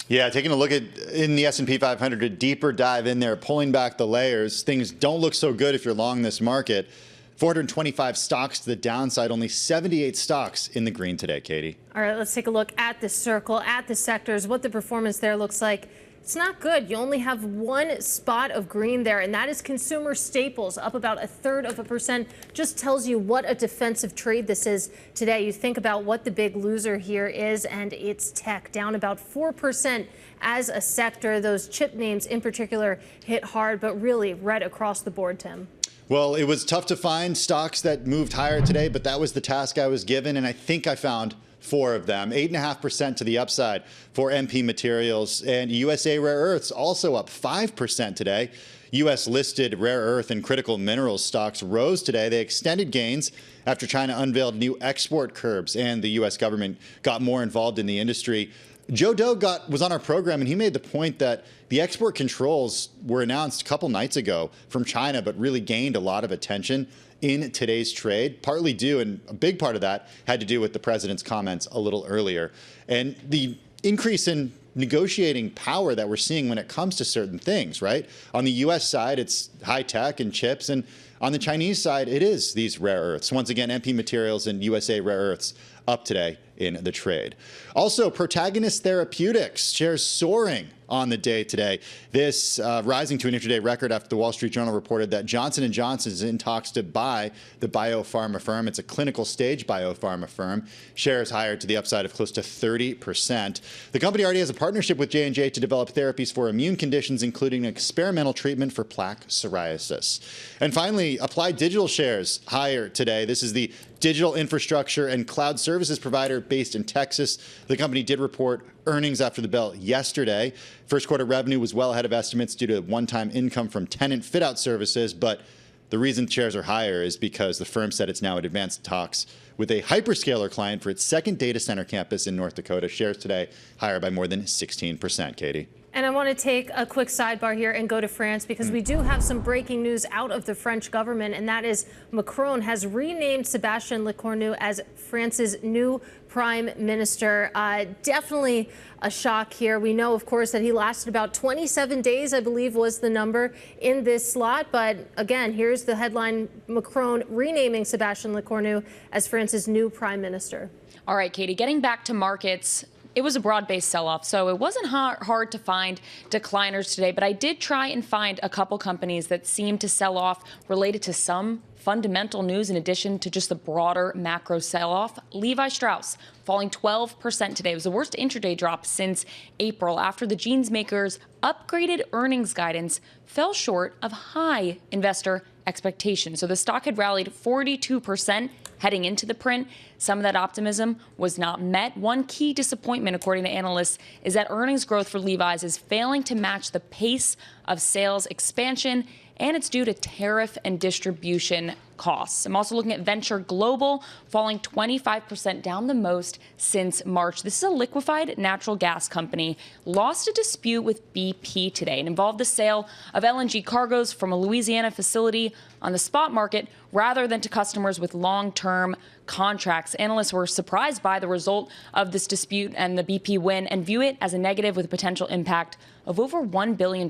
Yeah, taking a look at in the S&P 500, a deeper dive in there, pulling back the layers. Things don't look so good if you're long this market. 425 stocks to the downside, only 78 stocks in the green today, Katie. All right, let's take a look at the circle, at the sectors, what the performance there looks like. It's not good. You only have one spot of green there, and that is consumer staples, up about 1/3%. Just tells you what a defensive trade this is today. You think about what the big loser here is, and it's tech, down about 4% as a sector. Those chip names in particular hit hard, but really red across the board, Tim. Well, it was tough to find stocks that moved higher today, but that was the task I was given, and I think I found 4 of them. 8.5% to the upside for MP Materials, and USA Rare Earths also up 5% today. U.S. listed rare earth and critical minerals stocks rose today. They extended gains after China unveiled new export curbs and the U.S. government got more involved in the industry. Joe Doe was on our program, and he made the point that the export controls were announced a couple nights ago from China, but really gained a lot of attention in today's trade, partly due, and a big part of that had to do with the president's comments a little earlier. And the increase in negotiating power that we're seeing when it comes to certain things, right? On the U.S. side, it's high tech and chips, and on the Chinese side, it is these rare earths. Once again, MP Materials and USA Rare Earths up today in the trade. Also, Protagonist Therapeutics shares soaring on the day today. This rising to an intraday record after the Wall Street Journal reported that Johnson & Johnson is in talks to buy the biopharma firm. It's a clinical stage biopharma firm. Shares higher to the upside of close to 30%. The company already has a partnership with J&J to develop therapies for immune conditions, including an experimental treatment for plaque psoriasis. And finally, Applied Digital shares higher today. This is the digital infrastructure and cloud services provider based in Texas. The company did report earnings after the bell yesterday. First quarter revenue was well ahead of estimates due to one-time income from tenant fit-out services, but the reason shares are higher is because the firm said it's now in advanced talks with a hyperscaler client for its second data center campus in North Dakota. Shares today higher by more than 16%, Katie. And I want to take a quick sidebar here and go to France because we do have some breaking news out of the French government, and that is Macron has renamed Sébastien Lecornu as France's new prime minister. Definitely a shock here. We know, of course, that he lasted about 27 days, I believe was the number in this slot. But again, here's the headline: Macron renaming Sébastien Lecornu as France's new prime minister. All right, Katie, getting back to markets. It was a broad-based sell-off, so it wasn't hard to find decliners today, but I did try and find a couple companies that seemed to sell off related to some fundamental news in addition to just the broader macro sell-off. Levi Strauss falling 12% today. It was the worst intraday drop since April after the jeans maker's upgraded earnings guidance fell short of high investor expectations. So the stock had rallied 42% heading into the print. Some of that optimism was not met. One key disappointment, according to analysts, is that earnings growth for Levi's is failing to match the pace of sales expansion, and it's due to tariff and distribution costs. I'm also looking at Venture Global, falling 25%, down the most since March. This is a liquefied natural gas company, lost a dispute with BP today and involved the sale of LNG cargoes from a Louisiana facility on the spot market rather than to customers with long-term contracts. Analysts were surprised by the result of this dispute and the BP win and view it as a negative with a potential impact of over $1 billion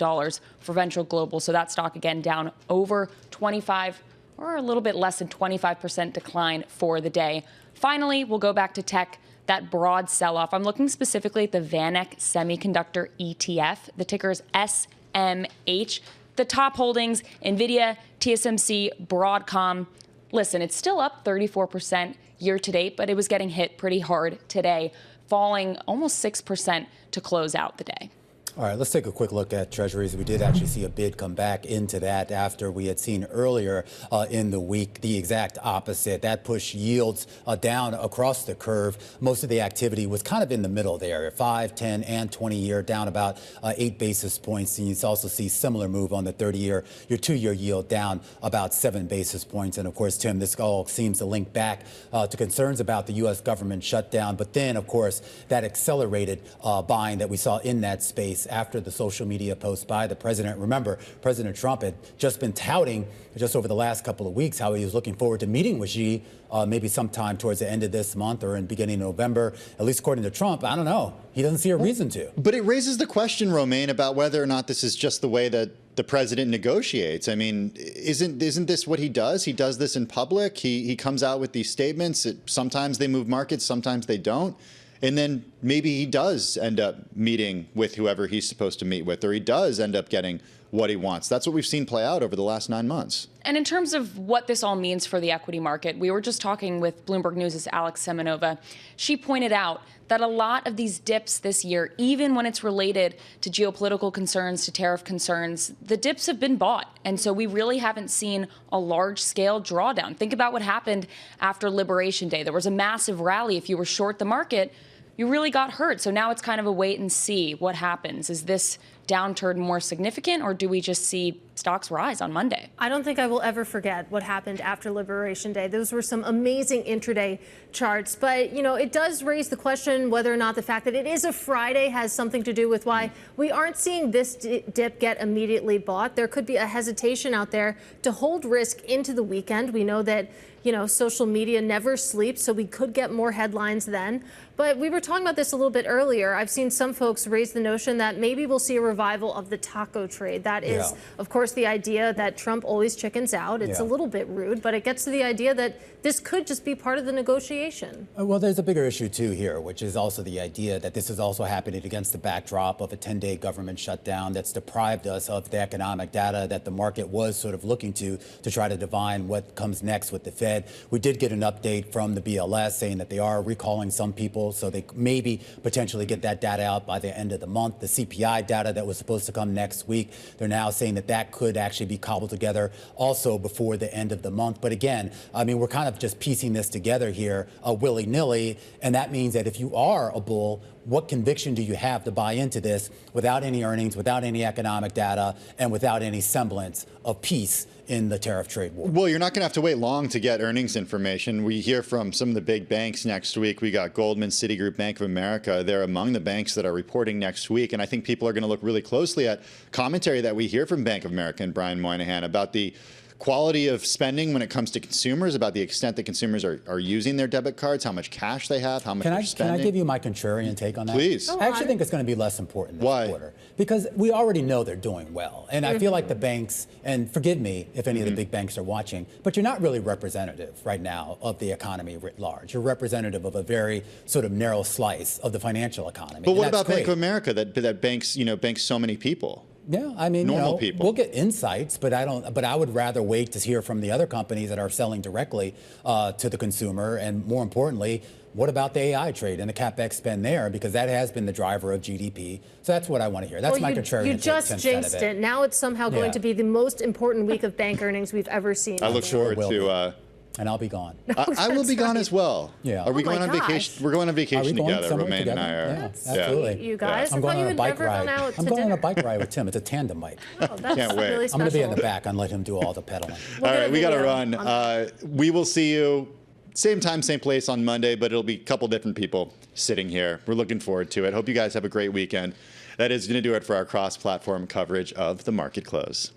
for Venture Global. So that stock, again, down over 25 or a little bit less than 25% decline for the day. Finally, we'll go back to tech, that broad sell-off. I'm looking specifically at the VanEck Semiconductor ETF. The ticker is SMH. The top holdings, NVIDIA, TSMC, Broadcom. Listen, it's still up 34% year to date, but it was getting hit pretty hard today, falling almost 6% to close out the day. All right, let's take a quick look at Treasuries. We did actually see a bid come back into that after we had seen earlier in the week the exact opposite. That pushed yields down across the curve. Most of the activity was kind of in the middle there, 5, 10, and 20-year down about 8 basis points. And you also see similar move on the 30-year, your 2-year yield down about 7 basis points. And of course, Tim, this all seems to link back to concerns about the U.S. government shutdown. But then, of course, that accelerated buying that we saw in that space after the social media post by the president. Remember, President Trump had just been touting just over the last couple of weeks how he was looking forward to meeting with Xi maybe sometime towards the end of this month or in beginning of November. At least according to Trump, I don't know. He doesn't see a reason to. But it raises the question, Romaine, about whether or not this is just the way that the president negotiates. I mean, isn't this what he does? He does this in public. He comes out with these statements. Sometimes they move markets, sometimes they don't. And then maybe he does end up meeting with whoever he's supposed to meet with, or he does end up getting what he wants. That's what we've seen play out over the last 9 months. And in terms of what this all means for the equity market, we were just talking with Bloomberg News' Alex Semenova. She pointed out that a lot of these dips this year, even when it's related to geopolitical concerns, to tariff concerns, the dips have been bought. And so we really haven't seen a large-scale drawdown. Think about what happened after Liberation Day. There was a massive rally. If you were short the market, you really got hurt. So now it's kind of a wait and see what happens. Is this downturn more significant, or do we just see stocks rise on Monday? I don't think I will ever forget what happened after Liberation Day. Those were some amazing intraday charts. But, you know, it does raise the question whether or not the fact that it is a Friday has something to do with why we aren't seeing this dip get immediately bought. There could be a hesitation out there to hold risk into the weekend. We know that, you know, social media never sleeps, so we could get more headlines then. But we were talking about this a little bit earlier. I've seen some folks raise the notion that maybe we'll see a revival of the taco trade. That is, of course, the idea that Trump always chickens out. It's a little bit rude, but it gets to the idea that this could just be part of the negotiation. Well, there's a bigger issue, too, here, which is also the idea that this is also happening against the backdrop of a 10-day government shutdown that's deprived us of the economic data that the market was sort of looking to try to divine what comes next with the Fed. We did get an update from the BLS saying that they are recalling some people, so they maybe potentially get that data out by the end of the month. The CPI data that was supposed to come next week, they're now saying that that could actually be cobbled together also before the end of the month. But again, I mean, we're kind of just piecing this together here willy-nilly, and that means that if you are a bull, what conviction do you have to buy into this without any earnings, without any economic data, and without any semblance of peace in the tariff trade war? Well, you're not going to have to wait long to get earnings information. We hear from some of the big banks next week. We got Goldman, Citigroup, Bank of America. They're among the banks that are reporting next week. And I think people are going to look really closely at commentary that we hear from Bank of America and Brian Moynihan about the quality of spending when it comes to consumers, about the extent that consumers are using their debit cards, how much cash they have, how much they're spending. Can I give you my contrarian take on that? Please. I actually think it's going to be less important this Why? quarter because we already know they're doing well. And I feel like the banks, and forgive me if any of the big banks are watching, but you're not really representative right now of the economy writ large. You're representative of a very sort of narrow slice of the financial economy. But what about Bank of America that banks, banks so many people? Yeah, I mean, normal people. We'll get insights, but I would rather wait to hear from the other companies that are selling directly to the consumer, and more importantly, what about the AI trade and the CapEx spend there? Because that has been the driver of GDP. So that's what I want to hear. That's my contrarian. You just jinxed it. Now it's somehow going to be the most important week of bank earnings we've ever seen. I look forward to. And I'll be gone. I will be gone as well. Yeah. Are we going on vacation? We're going on vacation together. Romaine and I are. Yeah, absolutely. You guys, I'm going on a bike ride. I'm going on a bike ride with Tim. It's a tandem bike. Oh, that's Can't wait. really I'm special. going to be in the back and let him do all the pedaling. All right, we got to run. We will see you same time, same place on Monday, but it'll be a couple different people sitting here. We're looking forward to it. Hope you guys have a great weekend. That is going to do it for our cross-platform coverage of the market close.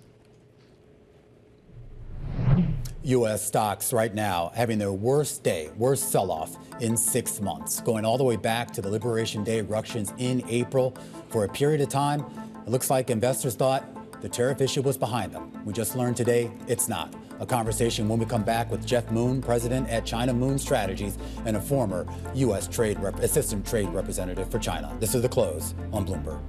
U.S. stocks right now having their worst sell-off in 6 months, going all the way back to the Liberation Day ructions in April. For a period of time, it looks like investors thought the tariff issue was behind them. We just learned today it's not. A conversation when we come back with Jeff Moon, president at China Moon Strategies, and a former U.S. assistant trade representative for China. This is The Close on Bloomberg.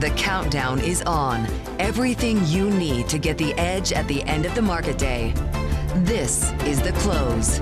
The countdown is on. Everything you need to get the edge at the end of the market day. This is The Close.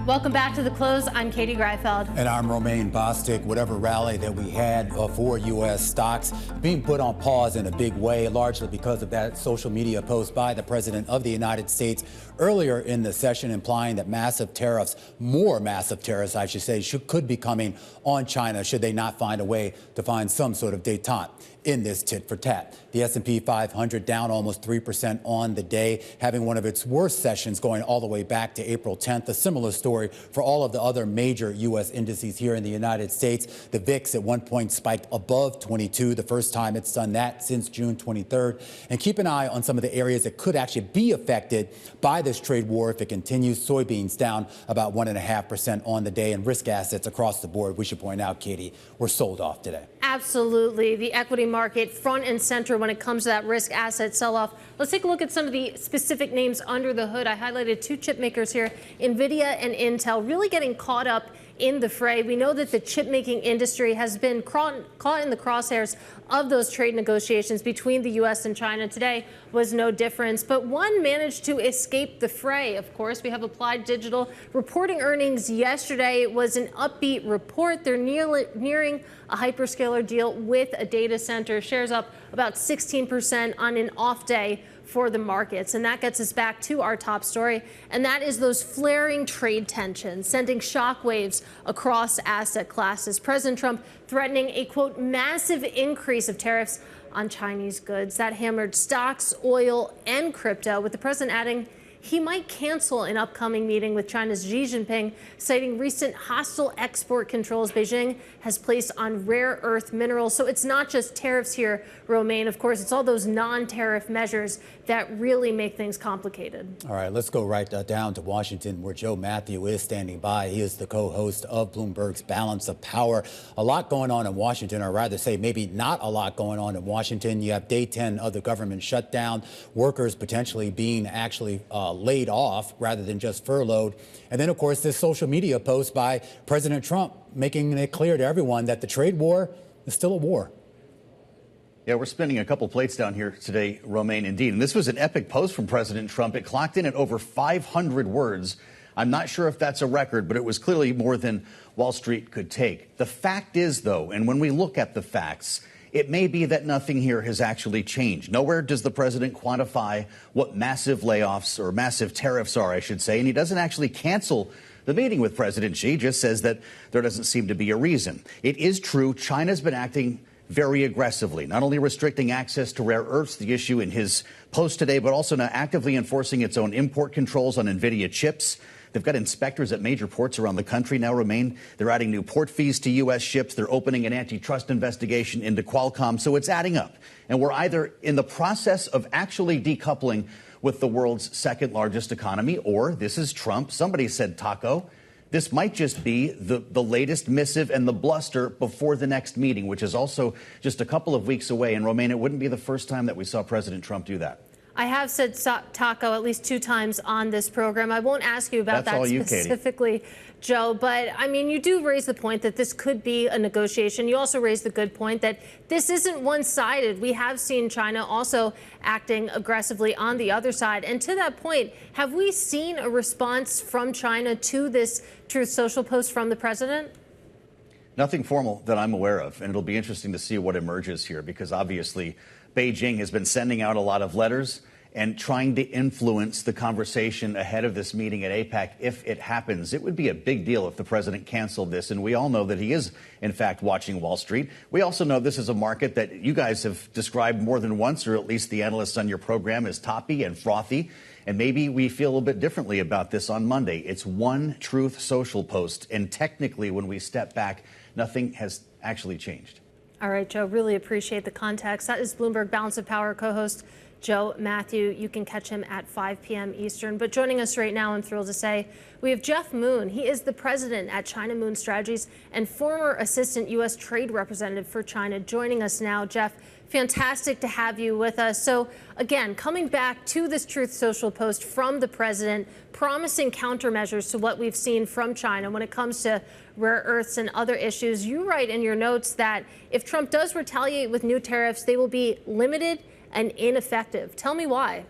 Welcome back to The Close. I'm Katie Greifeld. And I'm Romaine Bostick. Whatever rally that we had for U.S. stocks being put on pause in a big way, largely because of that social media post by the President of the United States earlier in the session, implying that massive tariffs, more massive tariffs, I should say, could be coming on China should they not find a way to find some sort of détente in this tit for tat. The S&P 500 down almost 3% on the day, having one of its worst sessions going all the way back to April 10th. A similar story for all of the other major U.S. indices here in the United States. The VIX at one point spiked above 22, the first time it's done that since June 23rd. And keep an eye on some of the areas that could actually be affected by this trade war if it continues. Soybeans down about 1.5% on the day, and risk assets across the board, we should point out, Katie, were sold off today. Absolutely. The equity market front and center when it comes to that risk asset sell-off. Let's take a look at some of the specific names under the hood. I highlighted two chip makers here, NVIDIA and Intel, really getting caught up in the fray. We know that the chip making industry has been caught in the crosshairs of those trade negotiations between the U.S. and China. Today was no difference, but one managed to escape the fray. Of course, we have Applied Digital reporting earnings yesterday. It was an upbeat report. They're nearing a hyperscaler deal with a data center. Shares up about 16% on an off day for the markets. And that gets us back to our top story, and that is those flaring trade tensions, sending shockwaves across asset classes. President Trump threatening a, quote, massive increase of tariffs on Chinese goods. That hammered stocks, oil, and crypto, with the president adding he might cancel an upcoming meeting with China's Xi Jinping, citing recent hostile export controls Beijing has placed on rare earth minerals. So it's not just tariffs here, Romaine. Of course, it's all those non-tariff measures that really make things complicated. All right, let's go right down to Washington, where Joe Matthew is standing by. He is the co-host of Bloomberg's Balance of Power. A lot going on in Washington, or rather say maybe not a lot going on in Washington. You have day 10 of the government shutdown, workers potentially being actually laid off rather than just furloughed. And then, of course, this social media post by President Trump making it clear to everyone that the trade war is still a war. Yeah, we're spinning a couple plates down here today, Romaine, indeed. And this was an epic post from President Trump. It clocked in at over 500 words. I'm not sure if that's a record, but it was clearly more than Wall Street could take. The fact is, though, and when we look at the facts, it may be that nothing here has actually changed. Nowhere does the president quantify what massive layoffs or massive tariffs are, I should say, and he doesn't actually cancel the meeting with President Xi, just says that there doesn't seem to be a reason. It is true China's been acting very aggressively, not only restricting access to rare earths, the issue in his post today, but also now actively enforcing its own import controls on NVIDIA chips. They've got inspectors at major ports around the country now remain. They're adding new port fees to U.S. ships. They're opening an antitrust investigation into Qualcomm. So it's adding up. And we're either in the process of actually decoupling with the world's second largest economy, or this is Trump. Somebody said taco. This might just be the latest missive and the bluster before the next meeting, which is also just a couple of weeks away. And Romaine, it wouldn't be the first time that we saw President Trump do that. I have said taco at least 2 times on this program. I won't ask you about that specifically, Joe, but I mean, you do raise the point that this could be a negotiation. You also raise the good point that this isn't one-sided. We have seen China also acting aggressively on the other side. And to that point, have we seen a response from China to this Truth Social post from the president? Nothing formal that I'm aware of, and it'll be interesting to see what emerges here, because obviously Beijing has been sending out a lot of letters and trying to influence the conversation ahead of this meeting at APEC if it happens. It would be a big deal if the president canceled this, and we all know that he is, in fact, watching Wall Street. We also know this is a market that you guys have described more than once, or at least the analysts on your program, as toppy and frothy. And maybe we feel a little bit differently about this on Monday. It's one Truth Social post, and technically, when we step back, nothing has actually changed. All right, Joe, really appreciate the context. That is Bloomberg Balance of Power co-host Joe Matthew. You can catch him at 5 p.m. Eastern. But joining us right now, I'm thrilled to say, we have Jeff Moon. He is the president at China Moon Strategies and former assistant U.S. trade representative for China. Joining us now, Jeff, fantastic to have you with us. So again, coming back to this Truth Social post from the president, promising countermeasures to what we've seen from China when it comes to rare earths and other issues. You write in your notes that if Trump does retaliate with new tariffs, they will be limited and ineffective. Tell me why.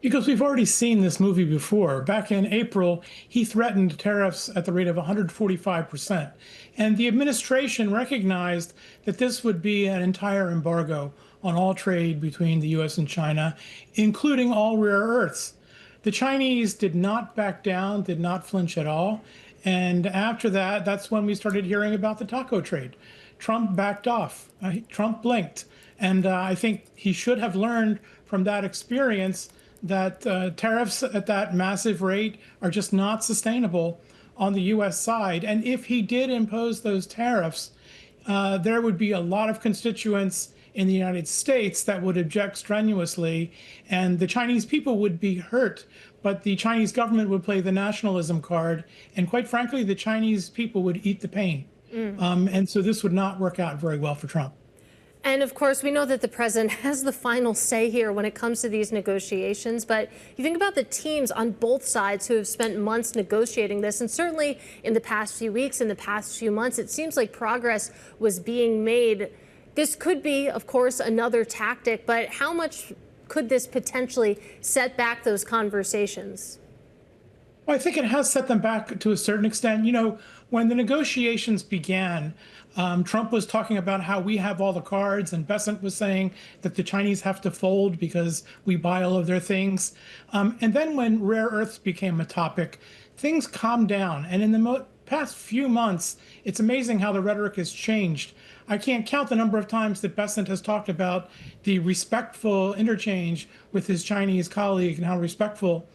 Because we've already seen this movie before. Back in April, he threatened tariffs at the rate of 145%. And the administration recognized that this would be an entire embargo on all trade between the U.S. and China, including all rare earths. The Chinese did not back down, did not flinch at all. And after that, that's when we started hearing about the taco trade. Trump backed off. Trump blinked. And I think he should have learned from that experience that tariffs at that massive rate are just not sustainable on the U.S. side. And if he did impose those tariffs, there would be a lot of constituents in the United States that would object strenuously, and the Chinese people would be hurt, but the Chinese government would play the nationalism card, and quite frankly, the Chinese people would eat the pain. And so this would not work out very well for Trump. And of course, we know that the president has the final say here when it comes to these negotiations. But you think about the teams on both sides who have spent months negotiating this. And certainly in the past few weeks, in the past few months, it seems like progress was being made. This could be, of course, another tactic. But how much could this potentially set back those conversations? Well, I think it has set them back to a certain extent. You know, when the negotiations began, Trump was talking about how we have all the cards, and Besant was saying that the Chinese have to fold because we buy all of their things. And then when rare earths became a topic, things calmed down. And in the past few months, it's amazing how the rhetoric has changed. I can't count the number of times that Besant has talked about the respectful interchange with his Chinese colleague and how respectful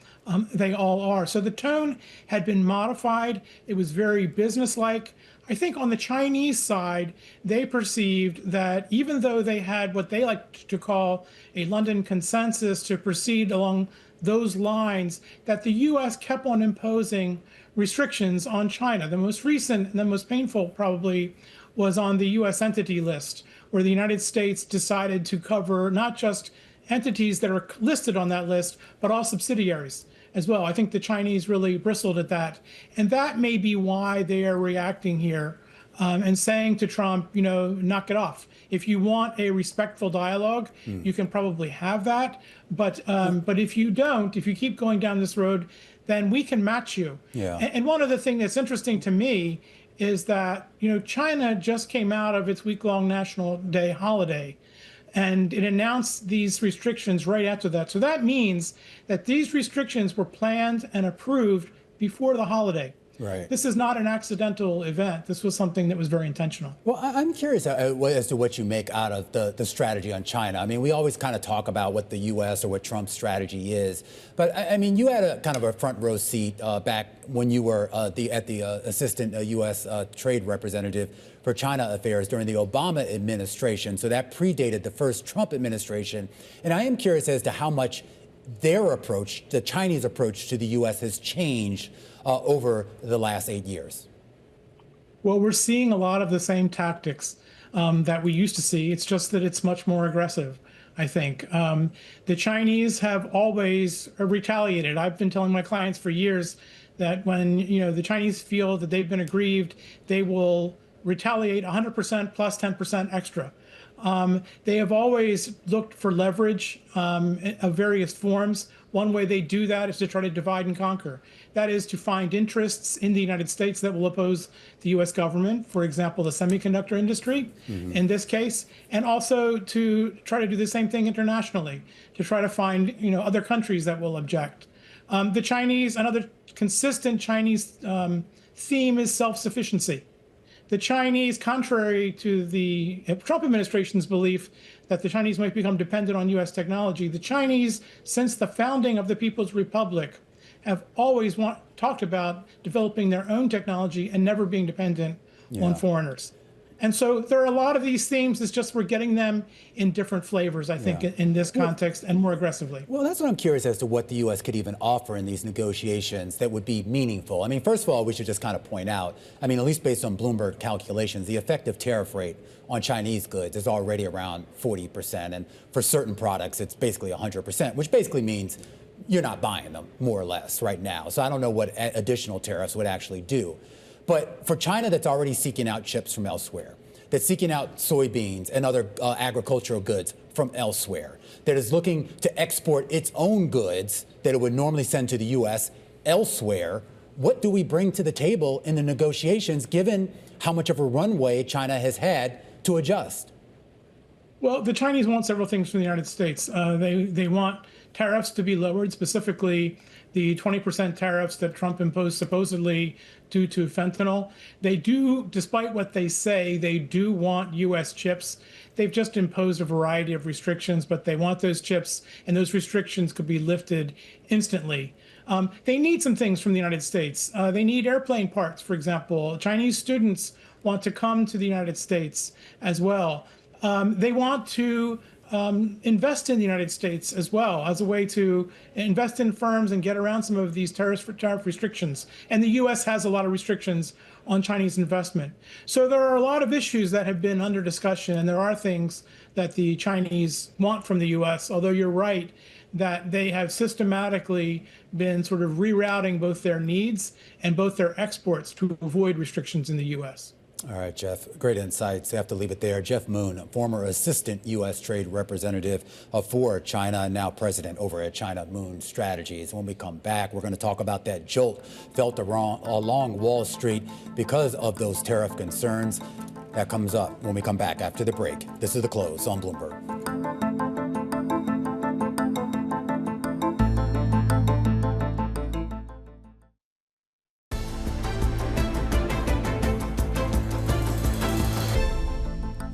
they all are. So the tone had been modified. It was very businesslike. I think on the Chinese side, they perceived that even though they had what they like to call a London consensus to proceed along those lines, that the U.S. kept on imposing restrictions on China. The most recent and the most painful probably was on the U.S. entity list, where the United States decided to cover not just entities that are listed on that list, but all subsidiaries as well. I think the Chinese really bristled at that. And that may be why they are reacting here and saying to Trump, you know, knock it off. If you want a respectful dialogue, you can probably have that. But if you don't, if you keep going down this road, then we can match you. Yeah. And one other thing that's interesting to me is that, China just came out of its week-long National Day holiday, and it announced these restrictions right after that. So that means that these restrictions were planned and approved before the holiday. Right. This is not an accidental event. This was something that was very intentional. Well, I'm curious as to what you make out of the strategy on China. I mean, we always kind of talk about what the U.S. or what Trump's strategy is. But, I mean, you had a kind of a front row seat back when you were at the assistant U.S. trade representative for China affairs during the Obama administration. So that predated the first Trump administration. And I am curious as to how much their approach, the Chinese approach to the U.S. has changed over the last 8 years. Well, we're seeing a lot of the same tactics that we used to see. It's just that it's much more aggressive, I think. The Chinese have always retaliated. I've been telling my clients for years that when the Chinese feel that they've been aggrieved, they will retaliate 100% plus 10% extra. They have always looked for leverage of various forms. One way they do that is to try to divide and conquer. That is to find interests in the United States that will oppose the U.S. government, for example, the semiconductor industry in this case, and also to try to do the same thing internationally, to try to find other countries that will object. The Chinese, another consistent Chinese theme is self-sufficiency. The Chinese, contrary to the Trump administration's belief that the Chinese might become dependent on U.S. technology, the Chinese, since the founding of the People's Republic, have always talked about developing their own technology and never being dependent on foreigners. And so there are a lot of these themes. It's just we're getting them in different flavors, I think, in this context and more aggressively. Well, that's what I'm curious as to what the U.S. could even offer in these negotiations that would be meaningful. I mean, first of all, we should just kind of point out, I mean, at least based on Bloomberg calculations, the effective tariff rate on Chinese goods is already around 40%. And for certain products, it's basically 100%, which basically means you're not buying them, more or less, right now. So I don't know what additional tariffs would actually do. But for China that's already seeking out chips from elsewhere, that's seeking out soybeans and other agricultural goods from elsewhere, that is looking to export its own goods that it would normally send to the U.S. elsewhere, what do we bring to the table in the negotiations, given how much of a runway China has had to adjust? Well, the Chinese want several things from the United States. They want tariffs to be lowered, specifically the 20% tariffs that Trump imposed supposedly due to fentanyl. They do, despite what they say, they do want U.S. chips. They've just imposed a variety of restrictions, but they want those chips, and those restrictions could be lifted instantly. They need some things from the United States. They need airplane parts, for example. Chinese students want to come to the United States as well. They want to invest in the United States as well as a way to invest in firms and get around some of these tariff restrictions. And the U.S. has a lot of restrictions on Chinese investment. So there are a lot of issues that have been under discussion, and there are things that the Chinese want from the U.S., although you're right that they have systematically been sort of rerouting both their needs and both their exports to avoid restrictions in the U.S. All right, Jeff, great insights. I have to leave it there. Jeff Moon, former assistant U.S. trade representative for China, and now president over at China Moon Strategies. When we come back, we're going to talk about that jolt felt along Wall Street because of those tariff concerns. That comes up when we come back after the break. This is The Close on Bloomberg.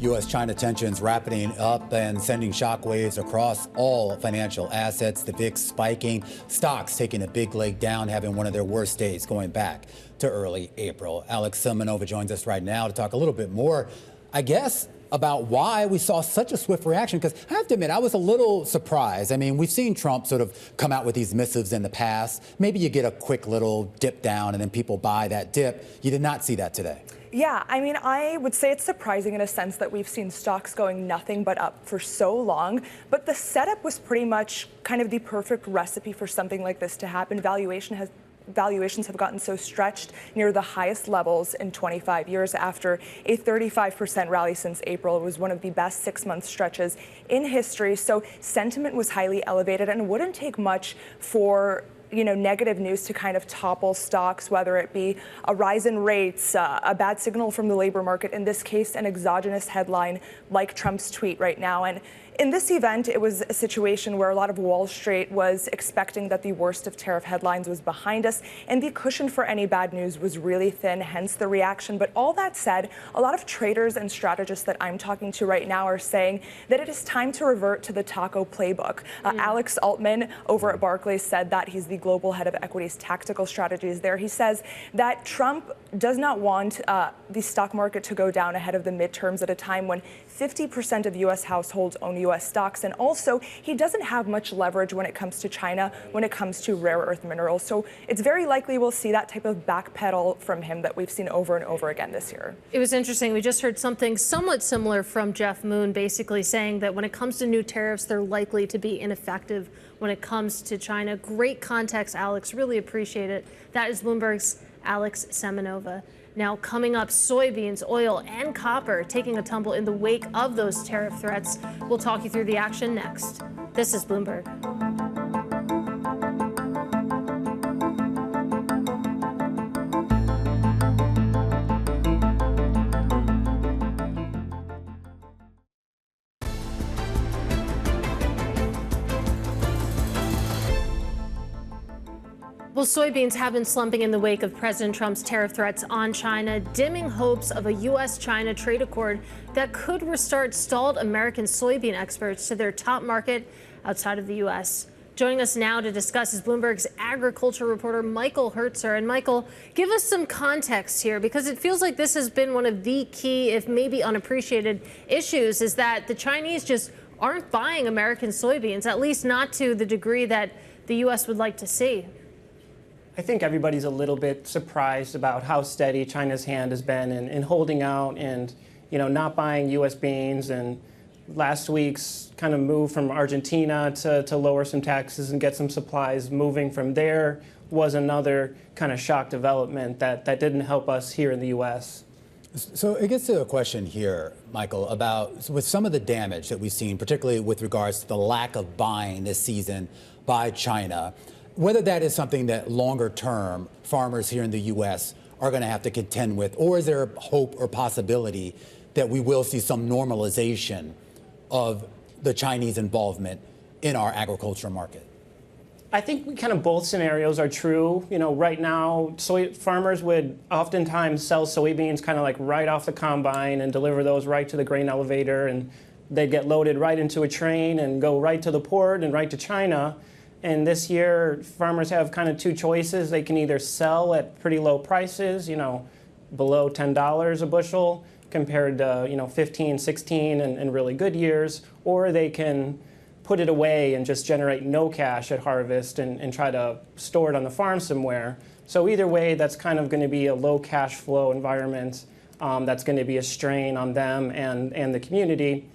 U.S.-China tensions rapiding up and sending shockwaves across all financial assets. The VIX spiking, stocks taking a big leg down, having one of their worst days going back to early April. Alex Simonova joins us right now to talk a little bit more, I guess, about why we saw such a swift reaction, because I have to admit, I was a little surprised. I mean, we've seen Trump sort of come out with these missives in the past. Maybe you get a quick little dip down and then people buy that dip. You did not see that today. Yeah, I mean, I would say it's surprising in a sense that we've seen stocks going nothing but up for so long. But the setup was pretty much kind of the perfect recipe for something like this to happen. Valuations have gotten so stretched near the highest levels in 25 years after a 35% rally since April. It was one of the best 6-month stretches in history. So sentiment was highly elevated, and it wouldn't take much for negative news to kind of topple stocks, whether it be a rise in rates, a bad signal from the labor market, in this case, an exogenous headline like Trump's tweet right now. And in this event, it was a situation where a lot of Wall Street was expecting that the worst of tariff headlines was behind us, and the cushion for any bad news was really thin, hence the reaction. But all that said, a lot of traders and strategists that I'm talking to right now are saying that it is time to revert to the taco playbook. Alex Altman over at Barclays said that. He's the global head of equities tactical strategies there. He says that Trump does not want the stock market to go down ahead of the midterms at a time when 50% of U.S. households own U.S. stocks. And also, he doesn't have much leverage when it comes to China, when it comes to rare earth minerals. So it's very likely we'll see that type of backpedal from him that we've seen over and over again this year. It was interesting. We just heard something somewhat similar from Jeff Moon, basically saying that when it comes to new tariffs, they're likely to be ineffective when it comes to China. Great context, Alex. Really appreciate it. That is Bloomberg's Alex Semenova. Now, coming up, soybeans, oil, and copper taking a tumble in the wake of those tariff threats. We'll talk you through the action next. This is Bloomberg. Well, soybeans have been slumping in the wake of President Trump's tariff threats on China, dimming hopes of a U.S.-China trade accord that could restart stalled American soybean exports to their top market outside of the U.S. Joining us now to discuss is Bloomberg's agriculture reporter, Michael Hertzer. And Michael, give us some context here, because it feels like this has been one of the key, if maybe unappreciated, issues, is that the Chinese just aren't buying American soybeans, at least not to the degree that the U.S. would like to see. I think everybody's a little bit surprised about how steady China's hand has been in holding out and, not buying U.S. beans. And last week's kind of move from Argentina to lower some taxes and get some supplies moving from there was another kind of shock development that didn't help us here in the U.S. So it gets to a question here, Michael, about with some of the damage that we've seen, particularly with regards to the lack of buying this season by China, whether that is something that longer term farmers here in the U.S. are going to have to contend with, or is there hope or possibility that we will see some normalization of the Chinese involvement in our agriculture market? I think kind of both scenarios are true. Right now, farmers would oftentimes sell soybeans kind of like right off the combine and deliver those right to the grain elevator, and they'd get loaded right into a train and go right to the port and right to China. And this year, farmers have kind of two choices. They can either sell at pretty low prices, below $10 a bushel compared to, 15, 16 and really good years, or they can put it away and just generate no cash at harvest and try to store it on the farm somewhere. So either way, that's kind of going to be a low cash flow environment that's going to be a strain on them and the community.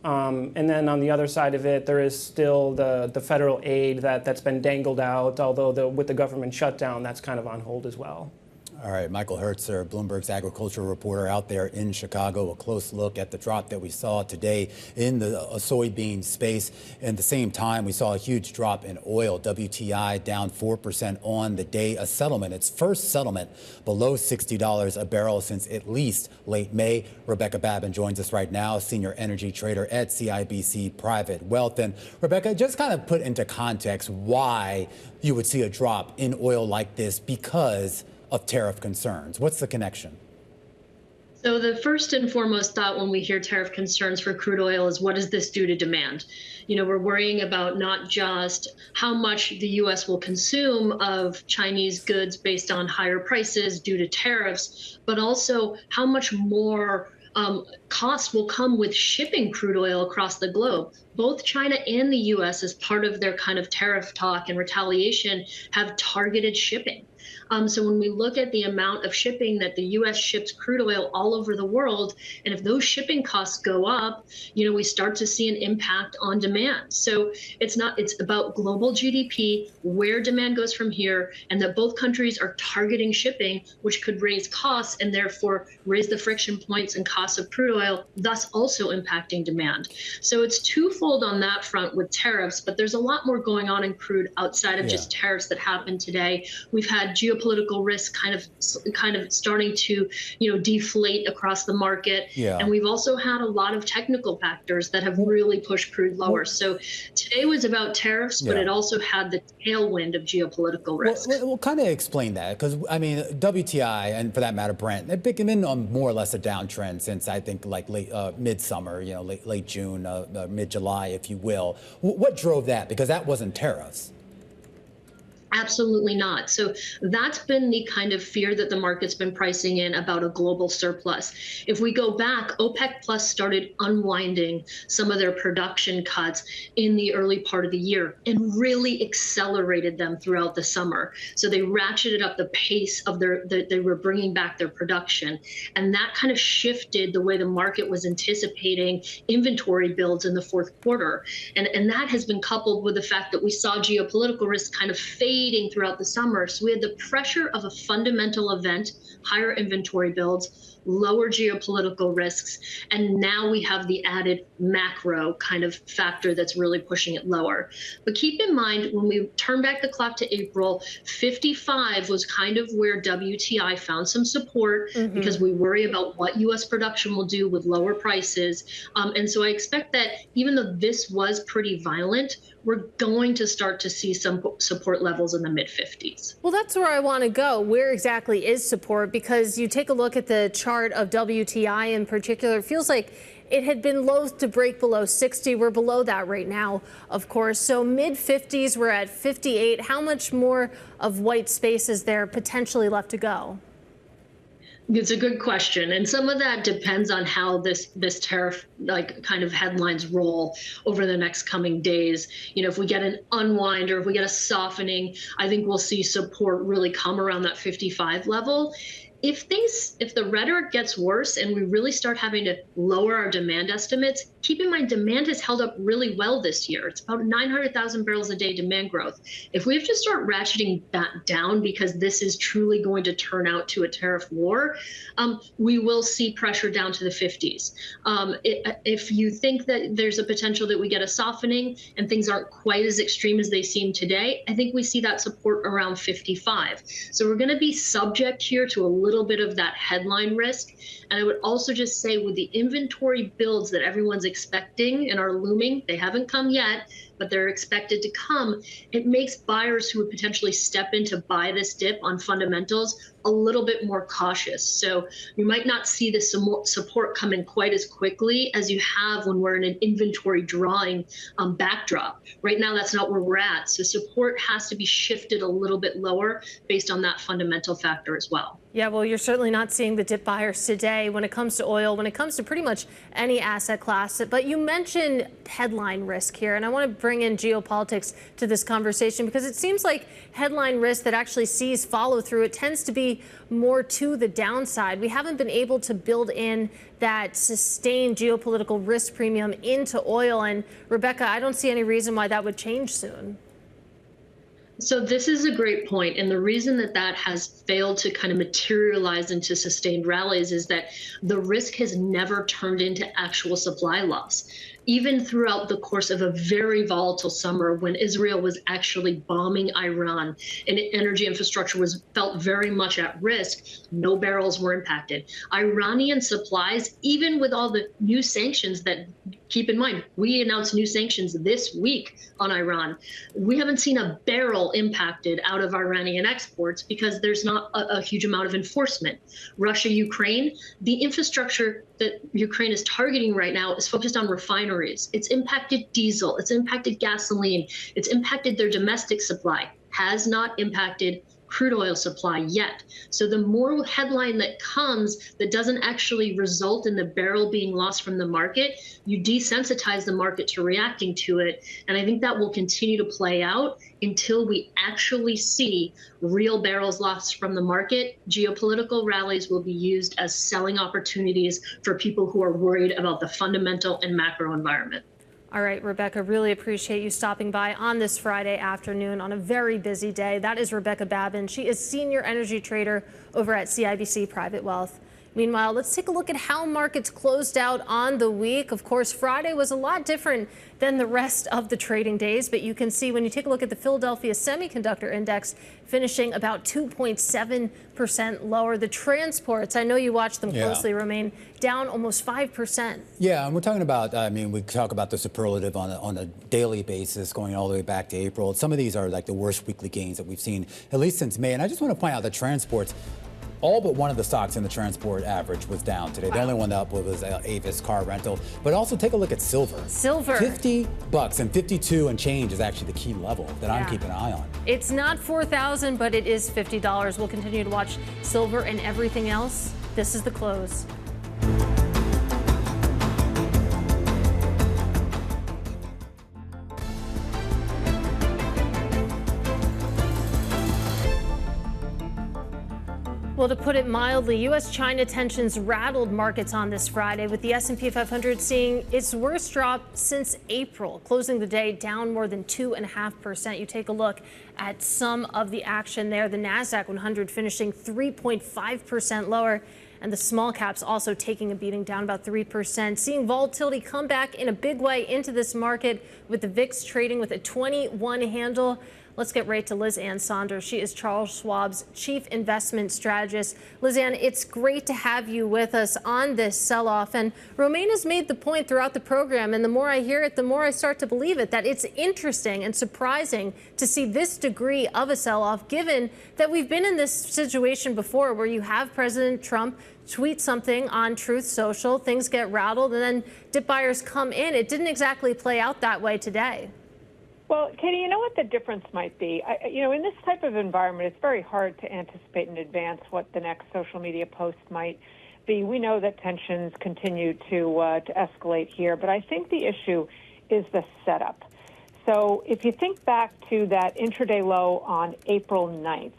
And then on the other side of it, there is still the federal aid that's been dangled out, although with the government shutdown, that's kind of on hold as well. All right, Michael Hertzer, Bloomberg's agriculture reporter out there in Chicago. A close look at the drop that we saw today in the soybean space. At the same time, we saw a huge drop in oil. WTI down 4% on the day. A settlement, its first settlement below $60 a barrel since at least late May. Rebecca Babin joins us right now, senior energy trader at CIBC Private Wealth. And Rebecca, just kind of put into context why you would see a drop in oil like this because of tariff concerns. What's the connection? So the first and foremost thought when we hear tariff concerns for crude oil is, what does this do to demand? We're worrying about not just how much the U.S. will consume of Chinese goods based on higher prices due to tariffs, but also how much more cost will come with shipping crude oil across the globe. Both China and the U.S., as part of their kind of tariff talk and retaliation, have targeted shipping. So when we look at the amount of shipping that the U.S. ships crude oil all over the world, and if those shipping costs go up, we start to see an impact on demand. So it's about global GDP, where demand goes from here, and that both countries are targeting shipping, which could raise costs and therefore raise the friction points and costs of crude oil, thus also impacting demand. So it's twofold on that front with tariffs, but there's a lot more going on in crude outside of just tariffs that happened today. We've had geopolitical risk kind of starting to, deflate across the market. And we've also had a lot of technical factors that have really pushed crude lower. So today was about tariffs, but it also had the tailwind of geopolitical risk. Well, kind of explain that, because I mean, WTI and for that matter, Brent, they've been on more or less a downtrend since I think like late midsummer, late June, mid-July, if you will. What drove that? Because that wasn't tariffs. Absolutely not. So that's been the kind of fear that the market's been pricing in about a global surplus. If we go back, OPEC Plus started unwinding some of their production cuts in the early part of the year and really accelerated them throughout the summer. So they ratcheted up the pace of they were bringing back their production. And that kind of shifted the way the market was anticipating inventory builds in the fourth quarter. And that has been coupled with the fact that we saw geopolitical risk kind of fade throughout the summer. So we had the pressure of a fundamental event, higher inventory builds, lower geopolitical risks, and now we have the added macro kind of factor that's really pushing it lower. But keep in mind, when we turn back the clock to April, 55 was kind of where WTI found some support because we worry about what U.S. production will do with lower prices. And so I expect that even though this was pretty violent, we're going to start to see some support levels in the mid-50s. Well, that's where I want to go. Where exactly is support? Because you take a look at the chart of WTI in particular, it feels like it had been loath to break below 60. We're below that right now, of course. So mid-50s, we're at 58. How much more of white space is there potentially left to go? It's a good question. And some of that depends on how this tariff kind of headlines roll over the next coming days. If we get an unwind or if we get a softening, I think we'll see support really come around that 55 level. If the rhetoric gets worse and we really start having to lower our demand estimates, keep in mind demand has held up really well this year. It's about 900,000 barrels a day demand growth. If we have to start ratcheting that down because this is truly going to turn out to a tariff war, we will see pressure down to the 50s. If you think that there's a potential that we get a softening and things aren't quite as extreme as they seem today, I think we see that support around 55. So we're going to be subject here to a little bit of that headline risk. And I would also just say with the inventory builds that everyone's expecting and are looming, they haven't come yet, but they're expected to come, it makes buyers who would potentially step in to buy this dip on fundamentals a little bit more cautious. So you might not see the support come in quite as quickly as you have when we're in an inventory drawing backdrop. Right now, that's not where we're at. So support has to be shifted a little bit lower based on that fundamental factor as well. Yeah, well, you're certainly not seeing the dip buyers today when it comes to oil, when it comes to pretty much any asset class. But you mentioned headline risk here, and I want to bring in geopolitics to this conversation because it seems like headline risk that actually sees follow through, it tends to be more to the downside. We haven't been able to build in that sustained geopolitical risk premium into oil. And Rebecca, I don't see any reason why that would change soon. So this is a great point. And the reason that has failed to kind of materialize into sustained rallies is that the risk has never turned into actual supply loss. Even throughout the course of a very volatile summer when Israel was actually bombing Iran and energy infrastructure felt very much at risk, no barrels were impacted. Iranian supplies, even with all the new sanctions that, keep in mind, we announced new sanctions this week on Iran. We haven't seen a barrel impacted out of Iranian exports because there's not a huge amount of enforcement. Russia, Ukraine, the infrastructure that Ukraine is targeting right now is focused on refineries. It's impacted diesel, it's impacted gasoline, it's impacted their domestic supply, has not impacted crude oil supply yet. So the more headline that comes that doesn't actually result in the barrel being lost from the market, you desensitize the market to reacting to it. And I think that will continue to play out until we actually see real barrels lost from the market. Geopolitical rallies will be used as selling opportunities for people who are worried about the fundamental and macro environment. All right, Rebecca, really appreciate you stopping by on this Friday afternoon on a very busy day. That is Rebecca Babin. She is senior energy trader over at CIBC Private Wealth. Meanwhile, let's take a look at how markets closed out on the week. Of course, Friday was a lot different than the rest of the trading days, but you can see when you take a look at the Philadelphia Semiconductor Index finishing about 2.7% lower. The transports, I know you watch them closely, remain down almost 5%. Yeah, and we're talking about, I mean, we talk about the superlative on a daily basis going all the way back to April. Some of these are like the worst weekly gains that we've seen, at least since May. And I just want to point out that transports, all but one of the stocks in the transport average was down today. Wow. The only one up was Avis car rental. But also take a look at silver. Silver. $50 and 52 and change is actually the key level that I'm keeping an eye on. It's not 4,000, but it is $50. We'll continue to watch silver and everything else. This is the close. Well, to put it mildly, U.S.-China tensions rattled markets on this Friday, with the S&P 500 seeing its worst drop since April, closing the day down more than 2.5%. You take a look at some of the action there. The Nasdaq 100 finishing 3.5% lower, and the small caps also taking a beating, down about 3%. Seeing volatility come back in a big way into this market, with the VIX trading with a 21 handle. Let's get right to Liz Ann Sonders. She is Charles Schwab's chief investment strategist. Liz Ann, it's great to have you with us on this sell-off. And Romaine has made the point throughout the program, and the more I hear it, the more I start to believe it, that it's interesting and surprising to see this degree of a sell-off, given that we've been in this situation before where you have President Trump tweet something on Truth Social, things get rattled, and then dip buyers come in. It didn't exactly play out that way today. Well, Katie, you know what the difference might be? In this type of environment, it's very hard to anticipate in advance what the next social media post might be. We know that tensions continue to escalate here, but I think the issue is the setup. So if you think back to that intraday low on April 9th,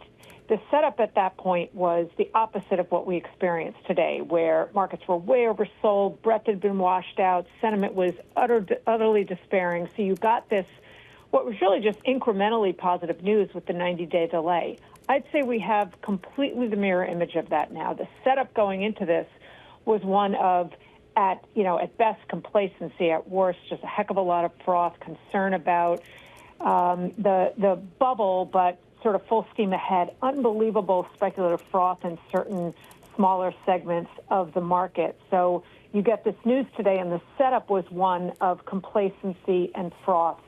the setup at that point was the opposite of what we experienced today, where markets were way oversold, breadth had been washed out, sentiment was utterly despairing. So you got this, what was really just incrementally positive news with the 90-day delay. I'd say we have completely the mirror image of that now. The setup going into this was one of, at best, complacency, at worst, just a heck of a lot of froth, concern about the bubble, but sort of full steam ahead, unbelievable speculative froth in certain smaller segments of the market. So you get this news today, and the setup was one of complacency and froth,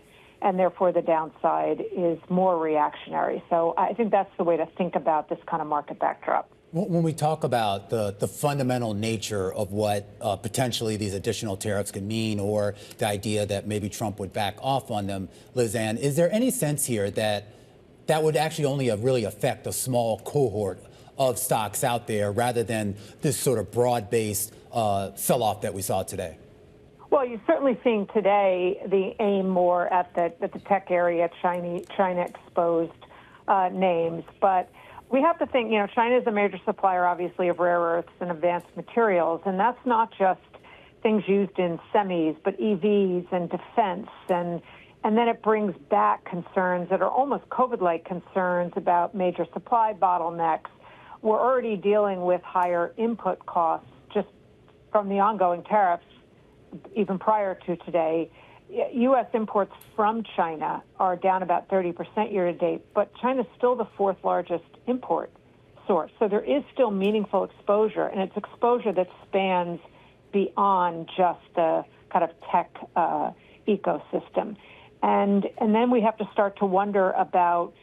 and therefore the downside is more reactionary. So I think that's the way to think about this kind of market backdrop. When we talk about the fundamental nature of what potentially these additional tariffs could mean, or the idea that maybe Trump would back off on them, Liz Ann, is there any sense here that would actually only really affect a small cohort of stocks out there rather than this sort of broad-based sell-off that we saw today? Well, you're certainly seeing today the aim more at the tech area, China-exposed names. But we have to think, China is a major supplier, obviously, of rare earths and advanced materials. And that's not just things used in semis, but EVs and defense. And then it brings back concerns that are almost COVID-like concerns about major supply bottlenecks. We're already dealing with higher input costs just from the ongoing tariffs. Even prior to today, U.S. imports from China are down about 30% year to date, but China's still the fourth largest import source. So there is still meaningful exposure, and it's exposure that spans beyond just the kind of tech ecosystem. And then we have to start to wonder about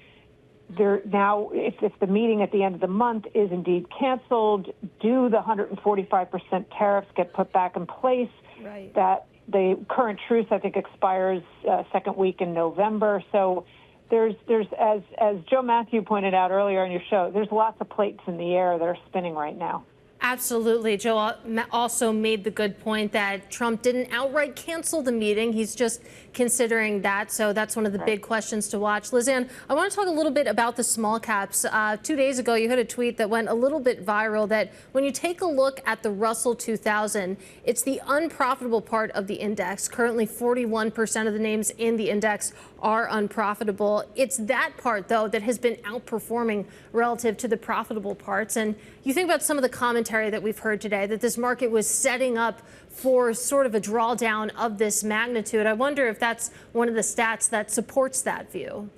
if the meeting at the end of the month is indeed canceled, do the 145% tariffs get put back in place? Right. That the current truce, I think, expires second week in November. So there's as Joe Matthew pointed out earlier on your show, there's lots of plates in the air that are spinning right now. Absolutely. Joe also made the good point that Trump didn't outright cancel the meeting. He's just considering that. So that's one of the big questions to watch. Liz Ann, I want to talk a little bit about the small caps. 2 days ago, you had a tweet that went a little bit viral that when you take a look at the Russell 2000, it's the unprofitable part of the index. Currently, 41% of the names in the index are unprofitable. It's that part, though, that has been outperforming relative to the profitable parts. And you think about some of the commentary commentary that we've heard today, that this market was setting up for sort of a drawdown of this magnitude. I wonder if that's one of the stats that supports that view.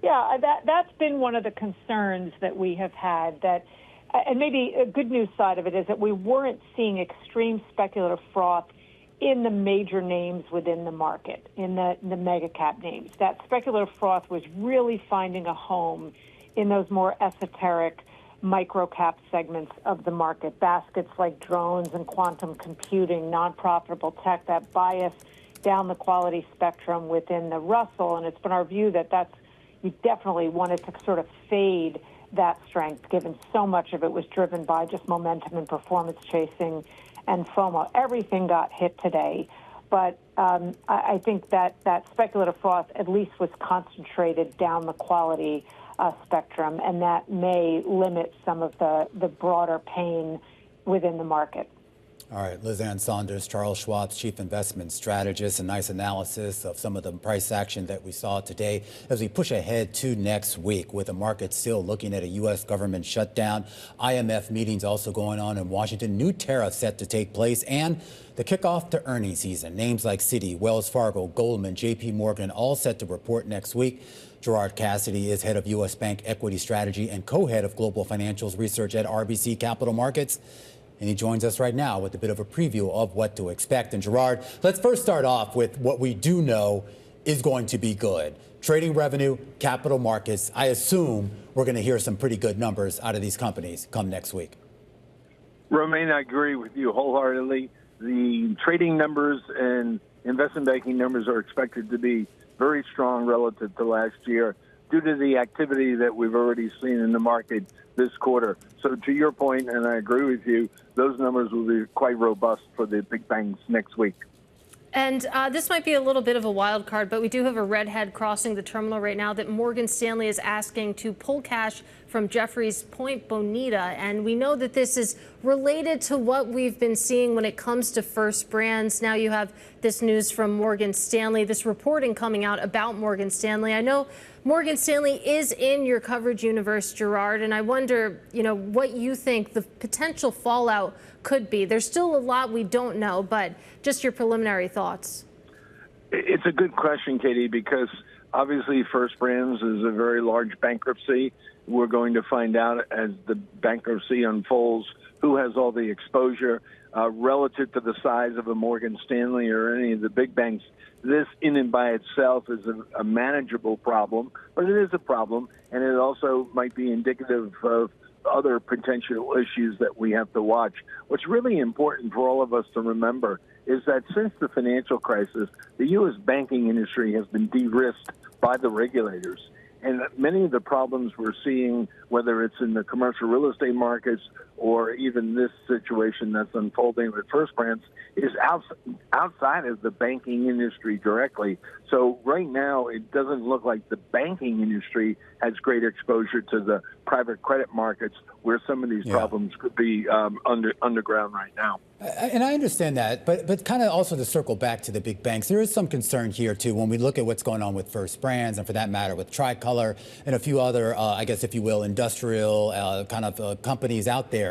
Yeah, that's been one of the concerns that we have had, that, and maybe a good news side of it is that we weren't seeing extreme speculative froth in the major names within the market, in the mega cap names. That speculative froth was really finding a home in those more esoteric micro cap segments of the market, baskets like drones and quantum computing, non-profitable tech, that bias down the quality spectrum within the Russell. And it's been our view that you definitely wanted to sort of fade that strength, given so much of it was driven by just momentum and performance chasing and FOMO. Everything got hit today. But I think that speculative froth at least was concentrated down the quality spectrum, and that may limit some of the broader pain within the market. All right, Liz Ann Sonders, Charles Schwab's chief investment strategist, a nice analysis of some of the price action that we saw today as we push ahead to next week, with the market still looking at a U.S. government shutdown, IMF meetings also going on in Washington, new tariffs set to take place, and the kickoff to earnings season. Names like Citi, Wells Fargo, Goldman, J.P. Morgan, all set to report next week. Gerard Cassidy is head of U.S. Bank Equity Strategy and co-head of Global Financials Research at RBC Capital Markets. And he joins us right now with a bit of a preview of what to expect. And Gerard, let's first start off with what we do know is going to be good. Trading revenue, capital markets. I assume we're going to hear some pretty good numbers out of these companies come next week. Romaine, I agree with you wholeheartedly. The trading numbers and investment banking numbers are expected to be very strong relative to last year due to the activity that we've already seen in the market this quarter. So to your point, and I agree with you, those numbers will be quite robust for the big banks next week. And this might be a little bit of a wild card, but we do have a redhead crossing the terminal right now that Morgan Stanley is asking to pull cash from Jefferies Point Bonita. And we know that this is related to what we've been seeing when it comes to First Brands. Now you have this news from Morgan Stanley, this reporting coming out about Morgan Stanley. I know Morgan Stanley is in your coverage universe, Gerard, and I wonder, what you think the potential fallout could be. There's still a lot we don't know, but just your preliminary thoughts. It's a good question, Katie, because obviously First Brands is a very large bankruptcy. We're going to find out as the bankruptcy unfolds who has all the exposure relative to the size of a Morgan Stanley or any of the big banks. This in and by itself is a manageable problem, but it is a problem, and it also might be indicative of other potential issues that we have to watch. What's really important for all of us to remember is that since the financial crisis, the U.S. banking industry has been de-risked by the regulators. And many of the problems we're seeing, whether it's in the commercial real estate markets or even this situation that's unfolding with First Brands, is outside of the banking industry directly. So right now, it doesn't look like the banking industry has great exposure to the private credit markets, where some of these problems could be underground right now. And I understand that, but kind of also to circle back to the big banks, there is some concern here, too, when we look at what's going on with First Brands and, for that matter, with Tricolor and a few other, I guess, if you will, industrial companies out there.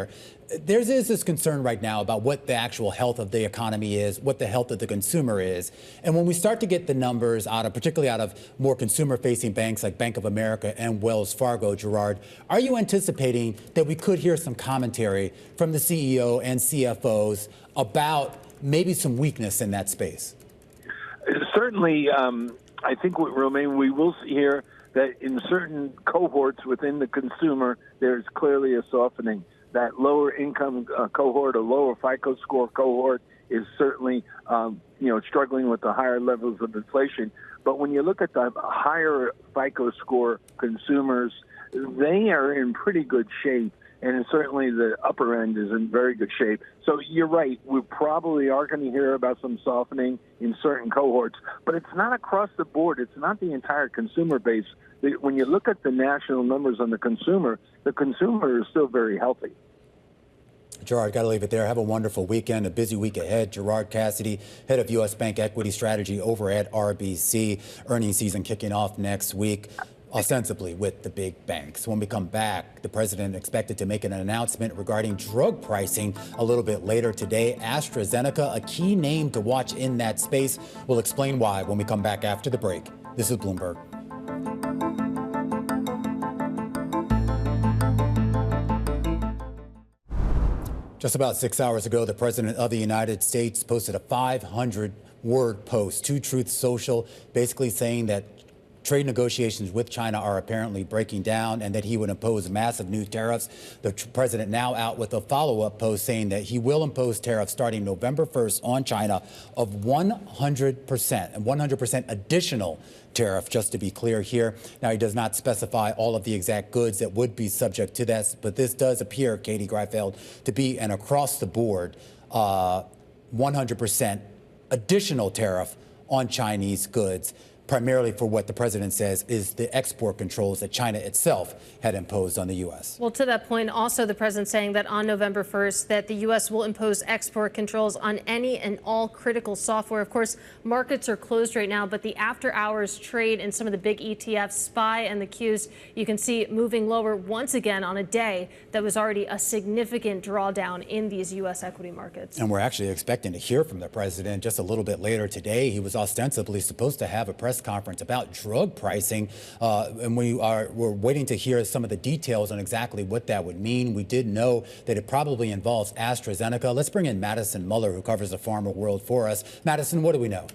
There is this concern right now about what the actual health of the economy is, what the health of the consumer is. And when we start to get the numbers particularly out of more consumer-facing banks like Bank of America and Wells Fargo, Gerard, are you anticipating that we could hear some commentary from the CEO and CFOs about maybe some weakness in that space? Certainly, I think, Romaine, we will see here that in certain cohorts within the consumer, there's clearly a softening. That lower income cohort or lower FICO score cohort is certainly, struggling with the higher levels of inflation. But when you look at the higher FICO score consumers, they are in pretty good shape. And certainly the upper end is in very good shape. So you're right. We probably are going to hear about some softening in certain cohorts. But it's not across the board. It's not the entire consumer base. When you look at the national numbers on the consumer is still very healthy. Gerard, got to leave it there. Have a wonderful weekend, a busy week ahead. Gerard Cassidy, head of U.S. Bank Equity Strategy over at RBC. Earnings season kicking off next week. ostensibly with the big banks. When we come back, the president expected to make an announcement regarding drug pricing a little bit later today. AstraZeneca, a key name to watch in that space. We'll explain why when we come back after the break. This is Bloomberg. Just about 6 hours ago, the President of the United States posted a 500-word post to Truth Social, basically saying that trade negotiations with China are apparently breaking down and that he would impose massive new tariffs. The president now out with a follow-up post saying that he will impose tariffs starting November 1st on China of 100%, and 100% additional tariff, just to be clear here. Now, he does not specify all of the exact goods that would be subject to that, but this does appear, Katie Greifeld, to be an across-the-board 100% additional tariff on Chinese goods, primarily for what the president says is the export controls that China itself had imposed on the U.S. Well, to that point, also the president saying that on November 1st that the U.S. will impose export controls on any and all critical software. Of course, markets are closed right now, but the after-hours trade in some of the big ETFs, SPY and the Qs, you can see moving lower once again on a day that was already a significant drawdown in these U.S. equity markets. And we're actually expecting to hear from the president just a little bit later today. He was ostensibly supposed to have a press conference about drug pricing, and we're waiting to hear some of the details on exactly what that would mean. We did know that it probably involves AstraZeneca. Let's bring in Madison Muller, who covers the pharma world for us. Madison, what do we know?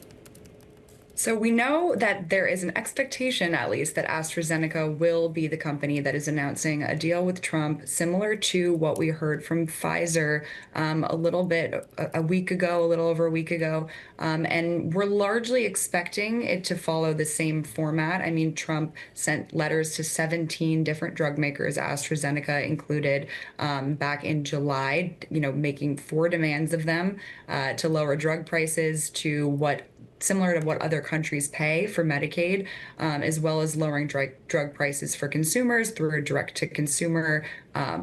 So we know that there is an expectation, at least, that AstraZeneca will be the company that is announcing a deal with Trump, similar to what we heard from Pfizer a little over a week ago. And we're largely expecting it to follow the same format. I mean, Trump sent letters to 17 different drug makers, AstraZeneca included, back in July, making 4 demands of them to lower drug prices to similar to what other countries pay for Medicaid, as well as lowering drug prices for consumers through direct-to-consumer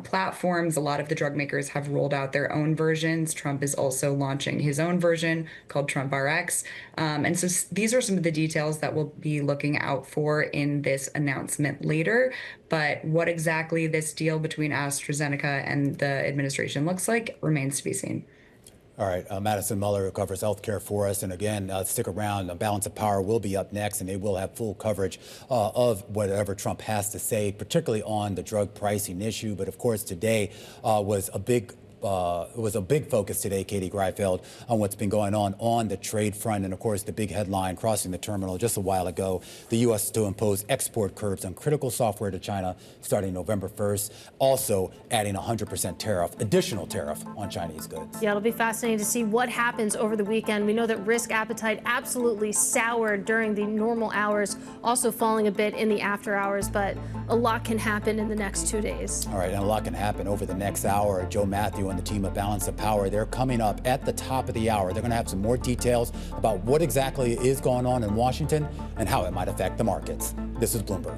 platforms. A lot of the drug makers have rolled out their own versions. Trump is also launching his own version called Trump RX. And so these are some of the details that we'll be looking out for in this announcement later. But what exactly this deal between AstraZeneca and the administration looks like remains to be seen. All right, Madison Muller, who covers healthcare for us. And again, stick around. Balance of Power will be up next, and they will have full coverage of whatever Trump has to say, particularly on the drug pricing issue. But of course, today was a big focus today, Katie Greifeld, on what's been going on the trade front. And of course, the big headline crossing the terminal just a while ago, the U.S. to impose export curbs on critical software to China starting November 1st, also adding 100% additional tariff on Chinese goods. Yeah, it'll be fascinating to see what happens over the weekend. We know that risk appetite absolutely soured during the normal hours, also falling a bit in the after hours, but a lot can happen in the next 2 days. All right, and a lot can happen over the next hour. Joe Matthew and the team at Balance of Power, they're coming up at the top of the hour. They're going to have some more details about what exactly is going on in Washington and how it might affect the markets. This is Bloomberg.